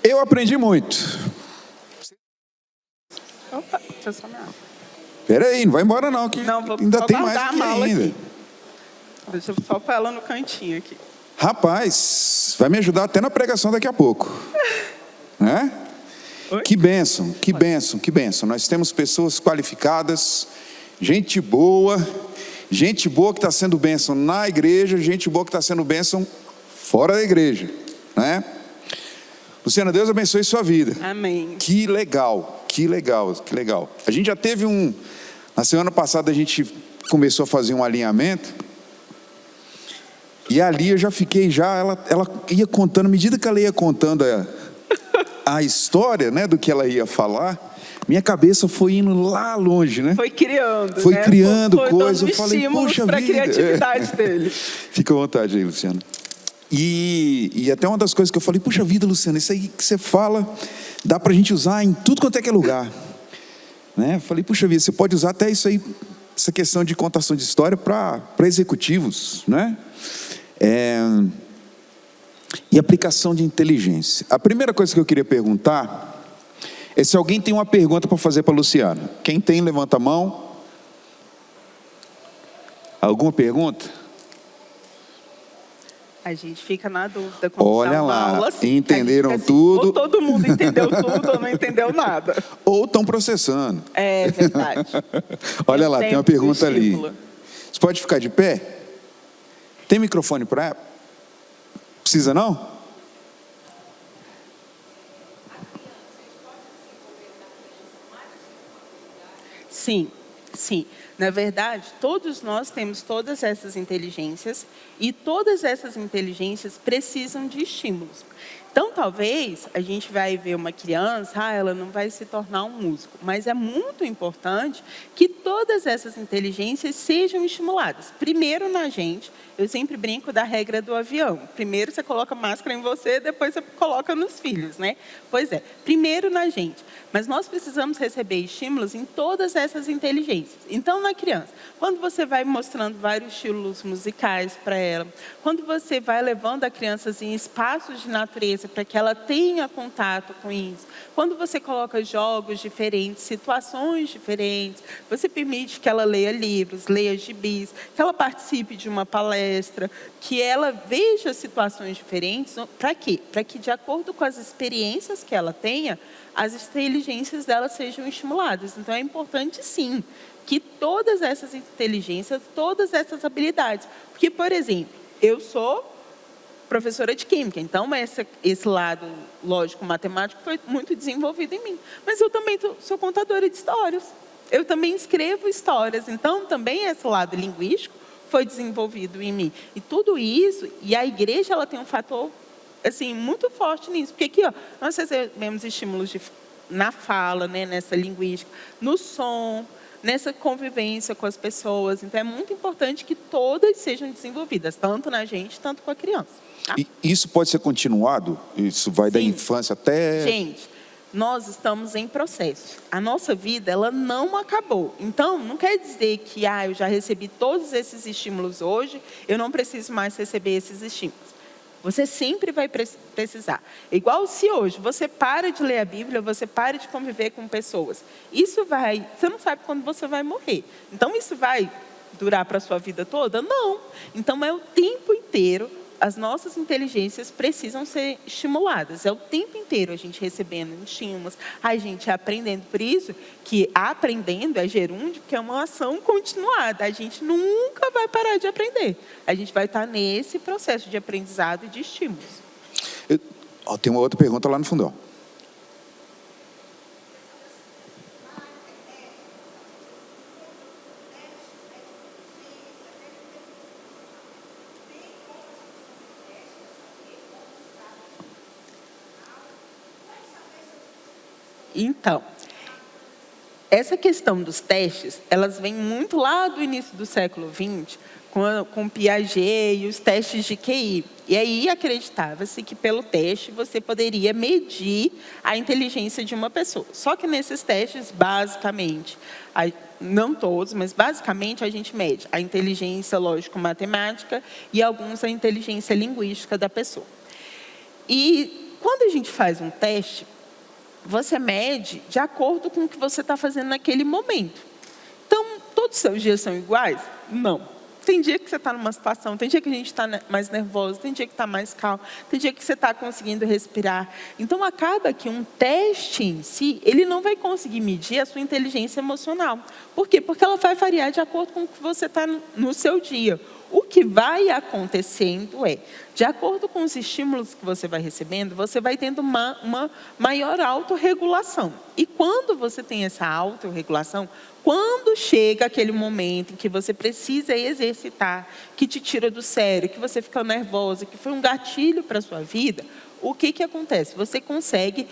Eu aprendi muito. Deixa eu só me água. Pera aí, não vai embora não, que Não, vou ainda só tem mais guardar aqui a mala ainda. aqui. Deixa eu só pôr ela no cantinho aqui. Rapaz, vai me ajudar até na pregação daqui a pouco. Né? Oi? Que bênção, que bênção, que bênção. Nós temos pessoas qualificadas, gente boa que está sendo bênção na igreja, gente boa que está sendo bênção fora da igreja, né? Luciana, Deus abençoe sua vida. Amém. Que legal, que legal, que legal. A gente já teve na semana passada a gente começou a fazer um alinhamento, e ali eu já fiquei, ela ia contando, à medida que ela ia contando a história, né, do que ela ia falar, minha cabeça foi indo lá longe, né? Foi criando, Foi né? criando foi coisa. Dando Eu falei, poxa para a vida. criatividade dele. Fica à vontade aí, Luciano. E até uma das coisas que eu falei, puxa vida, Luciano, isso aí que você fala, dá pra gente usar em tudo quanto é que é lugar. Né? Eu falei, puxa vida, você pode usar até isso aí, essa questão de contação de história para executivos, né? E aplicação de inteligência. A primeira coisa que eu queria perguntar é se alguém tem uma pergunta para fazer para a Luciana. Quem tem, levanta a mão. Alguma pergunta? A gente fica na dúvida. Quando Olha dá uma lá, aula assim, entenderam a gente fica tudo. Ou todo mundo entendeu tudo ou não entendeu nada. Ou estão processando. É verdade. Olha lá, tem uma pergunta ali. Estímulo. Você pode ficar de pé? Tem microfone para ela? Precisa não? Sim, sim. Na verdade, todos nós temos todas essas inteligências e todas essas inteligências precisam de estímulos. Então, talvez, a gente vai ver uma criança, ela não vai se tornar um músico, mas é muito importante que todas essas inteligências sejam estimuladas. Primeiro na gente, eu sempre brinco da regra do avião. Primeiro você coloca máscara em você, depois você coloca nos filhos, né? Pois é, primeiro na gente. Mas nós precisamos receber estímulos em todas essas inteligências. Então, na criança, quando você vai mostrando vários estilos musicais para ela, quando você vai levando a criança em espaços de natureza para que ela tenha contato com isso, quando você coloca jogos diferentes, situações diferentes, você permite que ela leia livros, leia gibis, que ela participe de uma palestra, que ela veja situações diferentes. Para quê? Para que, de acordo com as experiências que ela tenha, as inteligências dela sejam estimuladas. Então, é importante, sim, que todas essas inteligências, todas essas habilidades. Porque, por exemplo, eu sou professora de química, então esse lado lógico-matemático foi muito desenvolvido em mim. Mas eu também sou contadora de histórias. Eu também escrevo histórias, então também esse lado linguístico foi desenvolvido em mim. E tudo isso, e a igreja ela tem um fator assim, muito forte nisso. Porque aqui, nós recebemos estímulos na fala, né, nessa linguística, no som, nessa convivência com as pessoas. Então, é muito importante que todas sejam desenvolvidas, tanto na gente, tanto com a criança. Tá? E isso pode ser continuado? Isso vai da infância até... Gente, nós estamos em processo. A nossa vida, ela não acabou. Então, não quer dizer que eu já recebi todos esses estímulos hoje, eu não preciso mais receber esses estímulos. Você sempre vai precisar. Igual se hoje você para de ler a Bíblia, você para de conviver com pessoas. Você não sabe quando você vai morrer. Então, isso vai durar para a sua vida toda? Não. Então, é o tempo inteiro, as nossas inteligências precisam ser estimuladas. É o tempo inteiro a gente recebendo estímulos, a gente aprendendo. Por isso que aprendendo é gerúndio, que é uma ação continuada. A gente nunca vai parar de aprender. A gente vai estar nesse processo de aprendizado e de estímulos. Tem uma outra pergunta lá no fundão. Então, essa questão dos testes, elas vêm muito lá do início do século XX, com Piaget e os testes de QI. E aí acreditava-se que pelo teste você poderia medir a inteligência de uma pessoa. Só que nesses testes, basicamente, não todos, mas basicamente a gente mede a inteligência lógico-matemática e alguns a inteligência linguística da pessoa. E quando a gente faz um teste, você mede de acordo com o que você está fazendo naquele momento. Então, todos os seus dias são iguais? Não. Tem dia que você está numa situação, tem dia que a gente está mais nervoso, tem dia que está mais calmo, tem dia que você está conseguindo respirar. Então, acaba que um teste em si, ele não vai conseguir medir a sua inteligência emocional. Por quê? Porque ela vai variar de acordo com o que você está no seu dia. O que vai acontecendo é, de acordo com os estímulos que você vai recebendo, você vai tendo uma maior autorregulação. E quando você tem essa autorregulação, quando chega aquele momento em que você precisa exercitar, que te tira do sério, que você fica nervosa, que foi um gatilho para a sua vida, o que acontece? Você consegue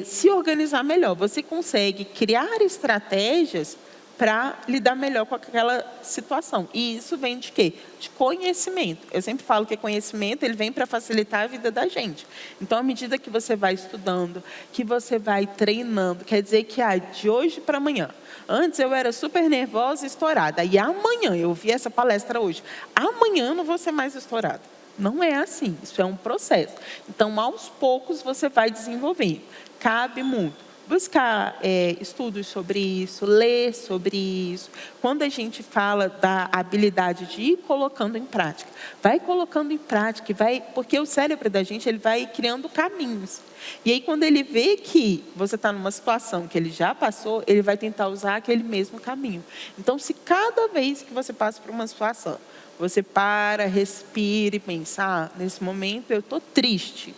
se organizar melhor, você consegue criar estratégias para lidar melhor com aquela situação. E isso vem de quê? De conhecimento. Eu sempre falo que conhecimento ele vem para facilitar a vida da gente. Então, à medida que você vai estudando, que você vai treinando, quer dizer que de hoje para amanhã. Antes eu era super nervosa e estourada. E amanhã, eu vi essa palestra hoje, amanhã eu não vou ser mais estourada. Não é assim, isso é um processo. Então, aos poucos você vai desenvolvendo. Cabe muito buscar estudos sobre isso, ler sobre isso. Quando a gente fala da habilidade de ir colocando em prática, vai colocando em prática, porque o cérebro da gente ele vai criando caminhos. E aí, quando ele vê que você está numa situação que ele já passou, ele vai tentar usar aquele mesmo caminho. Então, se cada vez que você passa por uma situação, você para, respira e pensa, nesse momento eu estou triste.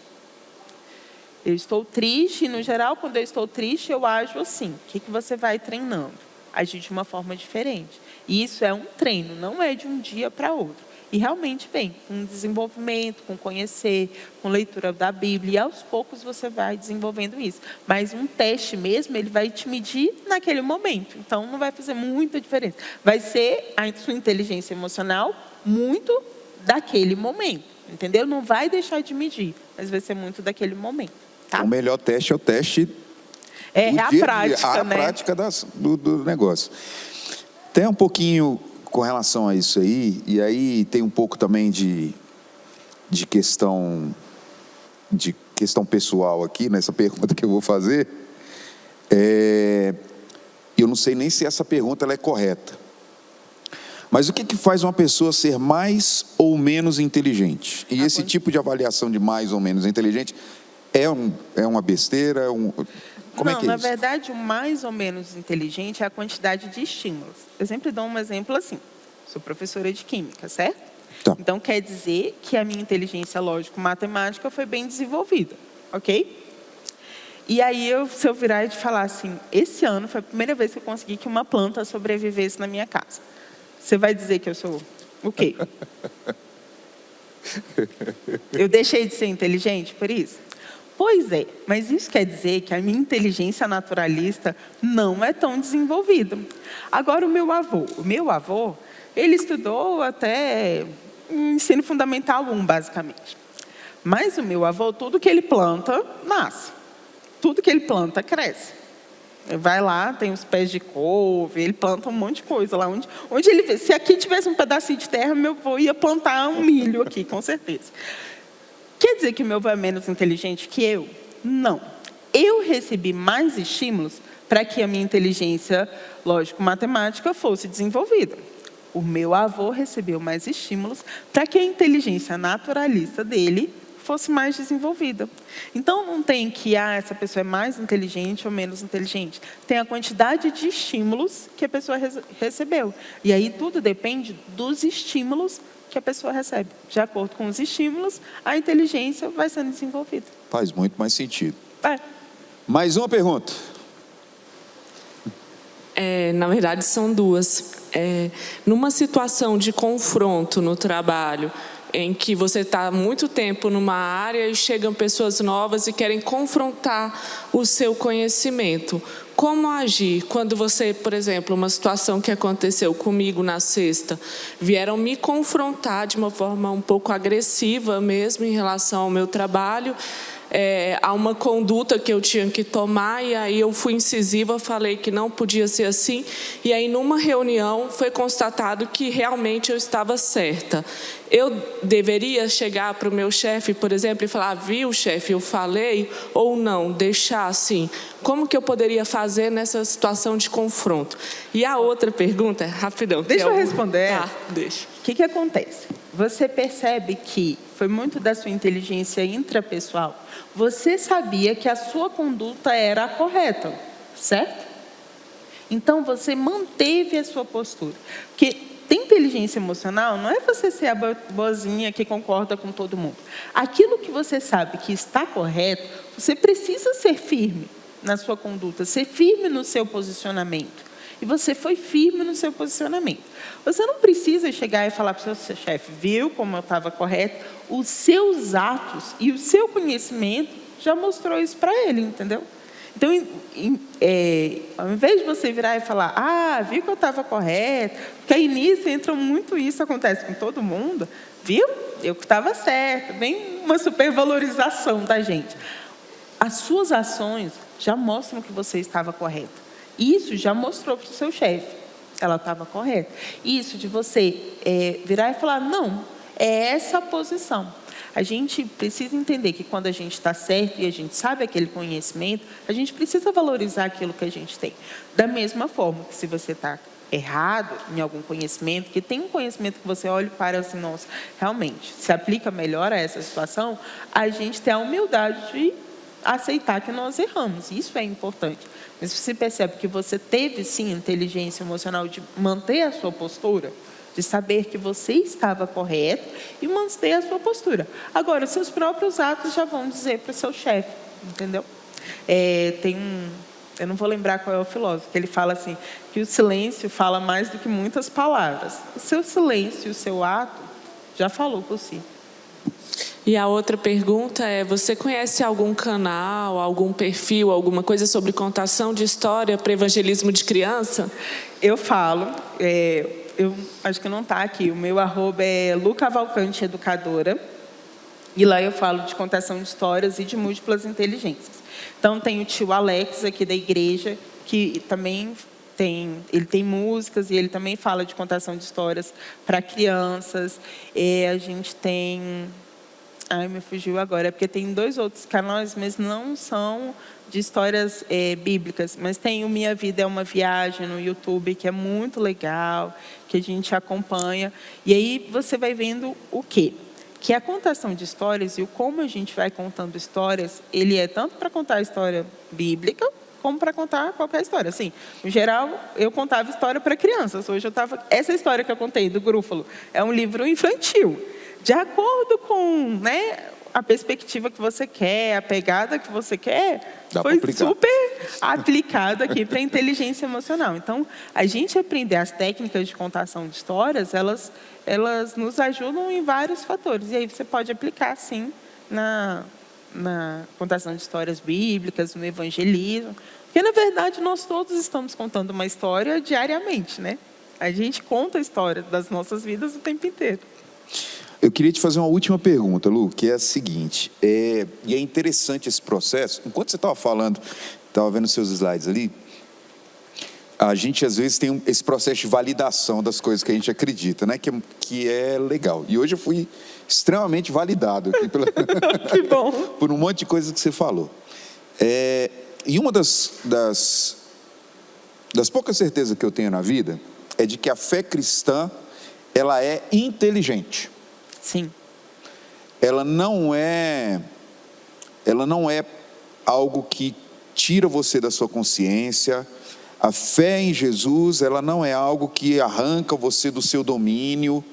Eu estou triste, e no geral, quando eu estou triste, eu ajo assim. O que você vai treinando? Agir de uma forma diferente. E isso é um treino, não é de um dia para outro. E realmente vem com desenvolvimento, com conhecer, com leitura da Bíblia. E aos poucos você vai desenvolvendo isso. Mas um teste mesmo, ele vai te medir naquele momento. Então, não vai fazer muita diferença. Vai ser a sua inteligência emocional muito daquele momento. Entendeu? Não vai deixar de medir, mas vai ser muito daquele momento. Tá? O melhor teste é o teste a prática, a prática do negócio. Tem um pouquinho com relação a isso aí, e aí tem um pouco também de questão pessoal aqui, nessa pergunta que eu vou fazer. Eu não sei nem se essa pergunta ela é correta. Mas o que faz uma pessoa ser mais ou menos inteligente? E esse tipo de avaliação de mais ou menos inteligente é uma besteira? Como é que é na isso? verdade, o mais ou menos inteligente é a quantidade de estímulos. Eu sempre dou um exemplo assim. Sou professora de química, certo? Tá. Então, quer dizer que a minha inteligência lógico-matemática foi bem desenvolvida, ok? E aí, se eu virar e te falar assim, esse ano foi a primeira vez que eu consegui que uma planta sobrevivesse na minha casa. Você vai dizer que eu sou o quê? Eu deixei de ser inteligente por isso? Pois é, mas isso quer dizer que a minha inteligência naturalista não é tão desenvolvida. Agora, o meu avô, ele estudou até ensino fundamental 1, basicamente. Mas o meu avô, tudo que ele planta, nasce. Tudo que ele planta, cresce. Ele vai lá, tem os pés de couve, ele planta um monte de coisa lá. Onde ele vê. Se aqui tivesse um pedacinho de terra, meu avô ia plantar um milho aqui, com certeza. Quer dizer que o meu avô é menos inteligente que eu? Não. Eu recebi mais estímulos para que a minha inteligência lógico-matemática fosse desenvolvida. O meu avô recebeu mais estímulos para que a inteligência naturalista dele fosse mais desenvolvida. Então, não tem que essa pessoa é mais inteligente ou menos inteligente. Tem a quantidade de estímulos que a pessoa recebeu. E aí tudo depende dos estímulos que a pessoa recebe. De acordo com os estímulos, a inteligência vai sendo desenvolvida. Faz muito mais sentido. Mais uma pergunta. Na verdade, são duas. Numa situação de confronto no trabalho, em que você está há muito tempo numa área e chegam pessoas novas e querem confrontar o seu conhecimento. Como agir quando você, por exemplo, uma situação que aconteceu comigo na sexta, vieram me confrontar de uma forma um pouco agressiva mesmo em relação ao meu trabalho, há uma conduta que eu tinha que tomar, e aí eu fui incisiva, falei que não podia ser assim, e aí numa reunião foi constatado que realmente eu estava certa. Eu deveria chegar para o meu chefe, por exemplo, e falar: viu, chefe, eu falei, ou não, deixar assim? Como que eu poderia fazer nessa situação de confronto? E a outra pergunta, rapidão. Deixa eu responder. Tá, deixa. O que acontece? Você percebe que foi muito da sua inteligência intrapessoal. Você sabia que a sua conduta era a correta, certo? Então, você manteve a sua postura. Porque ter inteligência emocional não é você ser a boazinha que concorda com todo mundo. Aquilo que você sabe que está correto, você precisa ser firme na sua conduta, ser firme no seu posicionamento. E você foi firme no seu posicionamento. Você não precisa chegar e falar para o seu chefe: viu como eu estava correto? Os seus atos e o seu conhecimento já mostrou isso para ele, entendeu? Então, ao invés de você virar e falar: ah, viu que eu estava correto, porque aí nisso entra muito isso, acontece com todo mundo, viu? Eu que estava certo, bem uma supervalorização da gente. As suas ações já mostram que você estava correto. Isso já mostrou para o seu chefe, ela estava correta. Isso de você virar e falar: não, é essa a posição. A gente precisa entender que quando a gente está certo e a gente sabe aquele conhecimento, a gente precisa valorizar aquilo que a gente tem. Da mesma forma que se você está errado em algum conhecimento, que tem um conhecimento que você olha e para assim: nossa, realmente, se aplica melhor a essa situação, a gente tem a humildade de aceitar que nós erramos. Isso é importante. Mas você percebe que você teve, sim, inteligência emocional de manter a sua postura, de saber que você estava correto e manter a sua postura. Agora, seus próprios atos já vão dizer para o seu chefe, entendeu? Eu não vou lembrar qual é o filósofo, que ele fala assim, que o silêncio fala mais do que muitas palavras. O seu silêncio e o seu ato já falou por si. E a outra pergunta é: você conhece algum canal, algum perfil, alguma coisa sobre contação de história para evangelismo de criança? Eu falo, eu acho que não está aqui, o meu @ é Lucavalcante Educadora, e lá eu falo de contação de histórias e de múltiplas inteligências. Então, tem o tio Alex aqui da igreja, que também ele tem músicas e ele também fala de contação de histórias para crianças. A gente tem... Ai, me fugiu agora, porque tem 2 outros canais, mas não são de histórias bíblicas. Mas tem o Minha Vida é uma Viagem no YouTube, que é muito legal, que a gente acompanha. E aí você vai vendo o quê? Que a contação de histórias e o como a gente vai contando histórias, ele é tanto para contar a história bíblica, como para contar qualquer história. Assim, no geral, eu contava história para crianças. Hoje essa história que eu contei, do Grúfalo, é um livro infantil. De acordo com, a perspectiva que você quer, a pegada que você quer, foi super aplicado aqui para a inteligência emocional. Então, a gente aprender as técnicas de contação de histórias, elas nos ajudam em vários fatores. E aí você pode aplicar, sim, na contação de histórias bíblicas, no evangelismo. Porque, na verdade, nós todos estamos contando uma história diariamente, né? A gente conta a história das nossas vidas o tempo inteiro. Eu queria te fazer uma última pergunta, Lu, que é a seguinte, e é interessante esse processo. Enquanto você estava falando, estava vendo seus slides ali, a gente às vezes tem esse processo de validação das coisas que a gente acredita, né? Que é legal. E hoje eu fui extremamente validado aqui que bom. por um monte de coisas que você falou. E uma das poucas certezas que eu tenho na vida é de que a fé cristã, ela é inteligente. Sim. Ela não é algo que tira você da sua consciência. A fé em Jesus, ela não é algo que arranca você do seu domínio,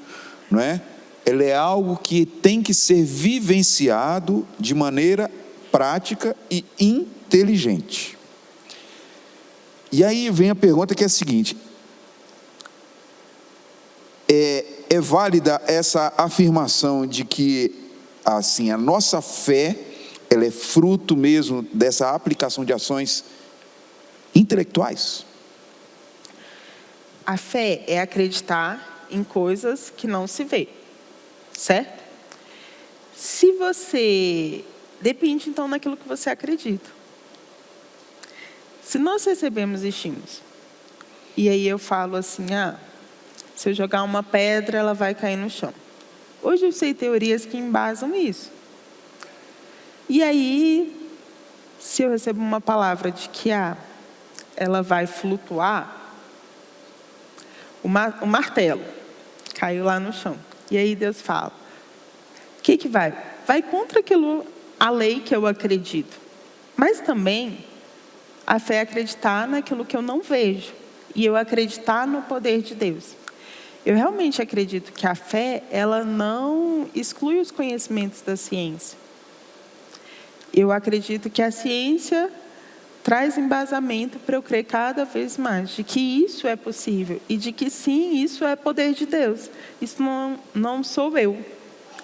não é? Ela é algo que tem que ser vivenciado de maneira prática e inteligente. E aí vem a pergunta que é a seguinte: é válida essa afirmação de que, assim, a nossa fé, ela é fruto mesmo dessa aplicação de ações intelectuais? A fé é acreditar em coisas que não se vê, certo? Se você depende então daquilo que você acredita. Se nós recebemos estímulos, e aí eu falo assim, se eu jogar uma pedra, ela vai cair no chão. Hoje eu sei teorias que embasam isso. E aí, se eu recebo uma palavra de que ela vai flutuar, o martelo caiu lá no chão. E aí Deus fala, o que vai? Vai contra a lei que eu acredito. Mas também, a fé é acreditar naquilo que eu não vejo. E eu acreditar no poder de Deus. Eu realmente acredito que a fé, ela não exclui os conhecimentos da ciência. Eu acredito que a ciência traz embasamento para eu crer cada vez mais de que isso é possível e de que sim, isso é poder de Deus. Isso não sou eu,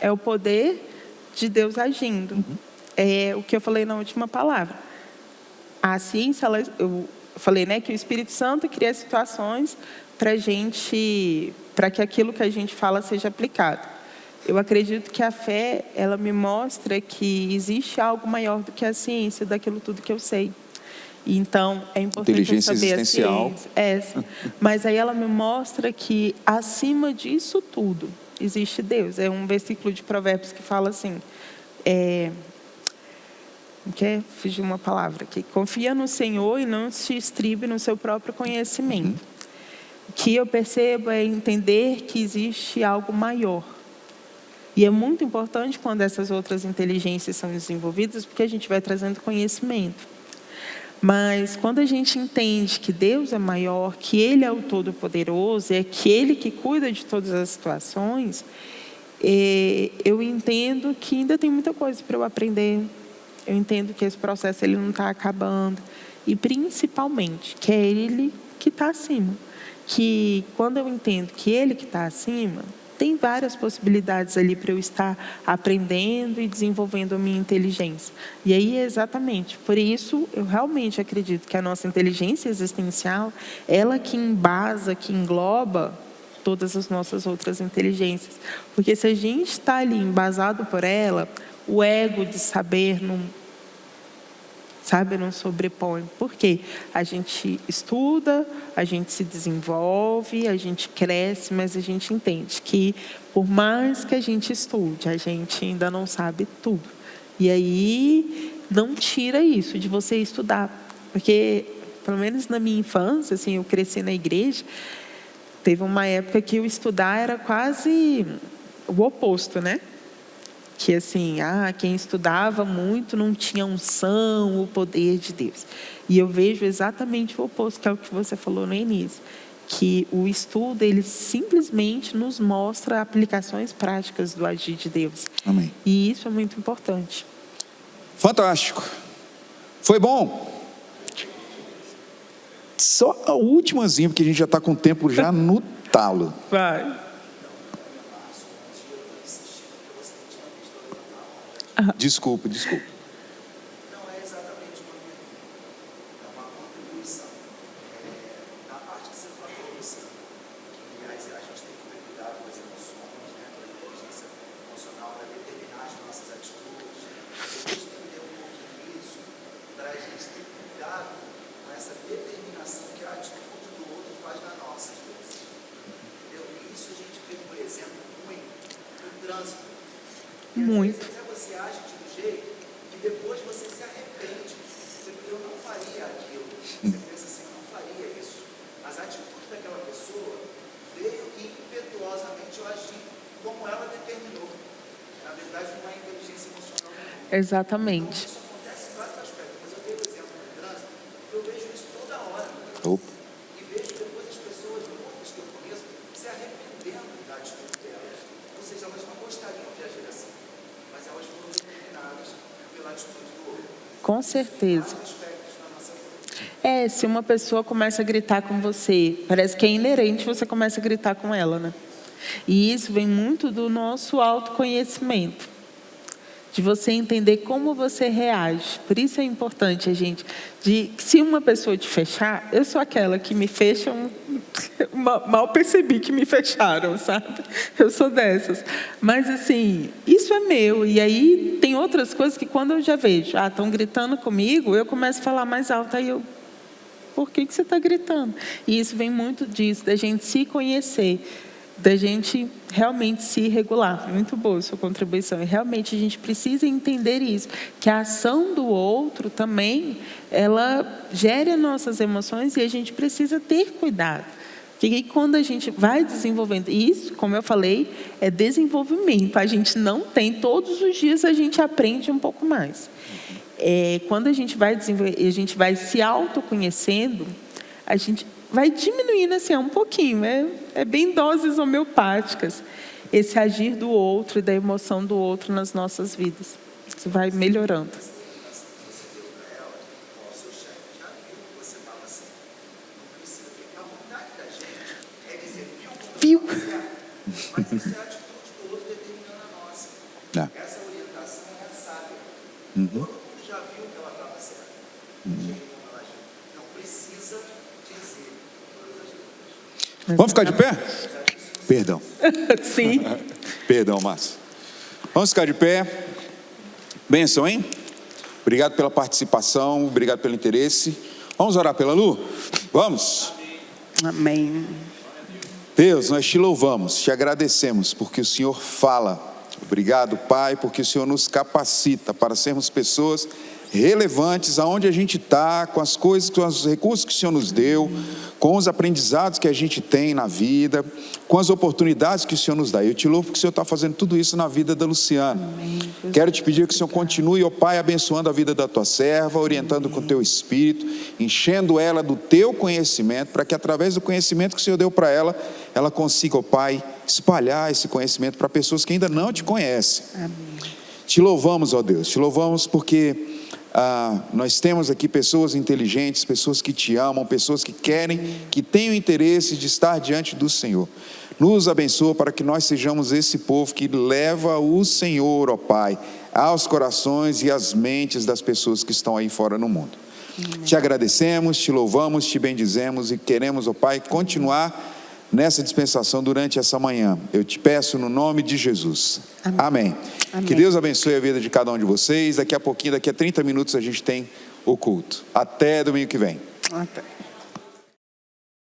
é o poder de Deus agindo. É o que eu falei na última palavra. A ciência, eu falei, que o Espírito Santo cria situações para que aquilo que a gente fala seja aplicado. Eu acredito que a fé, ela me mostra que existe algo maior do que a ciência, daquilo tudo que eu sei. Então, é importante eu saber a ciência. Mas aí ela me mostra que, acima disso tudo, existe Deus. É um versículo de Provérbios que fala assim, fugir uma palavra aqui. Confia no Senhor e não se estribe no seu próprio conhecimento. O que eu percebo é entender que existe algo maior. E é muito importante quando essas outras inteligências são desenvolvidas, porque a gente vai trazendo conhecimento. Mas quando a gente entende que Deus é maior, que Ele é o Todo-Poderoso, é aquele que cuida de todas as situações, eu entendo que ainda tem muita coisa para eu aprender. Eu entendo que esse processo ele não está acabando. E principalmente que é Ele que está acima. Que quando eu entendo que Ele que está acima, tem várias possibilidades ali para eu estar aprendendo e desenvolvendo a minha inteligência. E aí, exatamente, por isso, eu realmente acredito que a nossa inteligência existencial, ela que embasa, que engloba todas as nossas outras inteligências. Porque se a gente está ali embasado por ela, o ego de saber não sobrepõe. Por quê? A gente estuda, a gente se desenvolve, a gente cresce, mas a gente entende que, por mais que a gente estude, a gente ainda não sabe tudo. E aí, não tira isso de você estudar. Porque, pelo menos na minha infância, assim, eu cresci na igreja, teve uma época que o estudar era quase o oposto, né? Que assim, quem estudava muito não tinha unção, o poder de Deus. E eu vejo exatamente o oposto, que é o que você falou no início. Que o estudo, ele simplesmente nos mostra aplicações práticas do agir de Deus. Amém. E isso é muito importante. Fantástico. Foi bom? Só a últimazinha, porque a gente já está com o tempo já no talo. Vai. Desculpa. Não é exatamente uma pergunta, é uma contribuição. Na parte que você falou, Luciano, que a gente tem que ter cuidado com as emoções, com a inteligência emocional para determinar as nossas atitudes. A gente entender um pouquinho isso, para a gente ter cuidado com essa determinação que a atitude do outro faz na nossa, às vezes. Entendeu? E isso a gente vê, por exemplo, muito no trânsito. Muito. Você age de um jeito e depois você se arrepende. Você fala, eu não faria aquilo. Você pensa assim, eu não faria isso. Mas a atitude daquela pessoa veio e impetuosamente eu agi como ela determinou. Na verdade, não é inteligência emocional. Exatamente. Então, isso acontece em vários aspectos. Mas eu dei o exemplo no trânsito, eu vejo isso toda hora. E vejo depois as pessoas, muitas que eu conheço, se arrependendo da atitude delas. Ou seja, elas não gostariam de agir assim. Mas elas foram determinadas pela atitude do outro. Com certeza. Se uma pessoa começa a gritar com você, parece que é inerente, você começa a gritar com ela, né? E isso vem muito do nosso autoconhecimento. De você entender como você reage. Por isso é importante a gente, se uma pessoa te fechar, eu sou aquela que me fecham, Mal percebi que me fecharam, sabe? Eu sou dessas. Mas, assim, isso é meu. E aí, tem outras coisas que quando eu já vejo, estão gritando comigo, eu começo a falar mais alto. Aí eu, por que você está gritando? E isso vem muito disso, da gente se conhecer, da gente realmente se regular. Muito boa a sua contribuição. E realmente a gente precisa entender isso, que a ação do outro também, ela gera nossas emoções e a gente precisa ter cuidado. Porque quando a gente vai desenvolvendo isso, como eu falei, é desenvolvimento. A gente não tem, todos os dias a gente aprende um pouco mais. Quando a gente vai desenvolver, a gente vai se autoconhecendo, a gente vai diminuindo assim, um pouquinho. É bem doses homeopáticas, esse agir do outro e da emoção do outro nas nossas vidas. Isso vai melhorando. Viu? Mas isso é a atitude do outro determinando a nossa. Essa orientação é sábia. Todo mundo já viu que ela estava certa. O jeito como ela agiu. Não precisa dizer todas as letras. Vamos ficar de pé? Perdão. Sim. Perdão, Márcio. Vamos ficar de pé. Bênção, hein? Obrigado pela participação, obrigado pelo interesse. Vamos orar pela Lu? Vamos? Amém. Deus, nós te louvamos, te agradecemos, porque o Senhor fala. Obrigado, Pai, porque o Senhor nos capacita para sermos pessoas relevantes aonde a gente está, com as coisas, com os recursos que o Senhor nos deu, com os aprendizados que a gente tem na vida, com as oportunidades que o Senhor nos dá. Eu te louvo porque o Senhor está fazendo tudo isso na vida da Luciana. Quero te pedir que o Senhor continue, ó Pai, abençoando a vida da tua serva, orientando com o teu Espírito, enchendo ela do teu conhecimento, para que através do conhecimento que o Senhor deu para ela, ela consiga, ó Pai, espalhar esse conhecimento para pessoas que ainda não te conhecem. Amém. Te louvamos, ó Deus, te louvamos porque nós temos aqui pessoas inteligentes, pessoas que te amam, pessoas que querem, que têm o interesse de estar diante do Senhor. Nos abençoa para que nós sejamos esse povo que leva o Senhor, ó Pai, aos corações e às mentes das pessoas que estão aí fora no mundo. Te agradecemos, te louvamos, te bendizemos e queremos, ó Pai, continuar nessa dispensação durante essa manhã. Eu te peço no nome de Jesus. Amém. Amém. Que Deus abençoe a vida de cada um de vocês. Daqui a pouquinho, daqui a 30 minutos a gente tem o culto. Até domingo que vem. Até.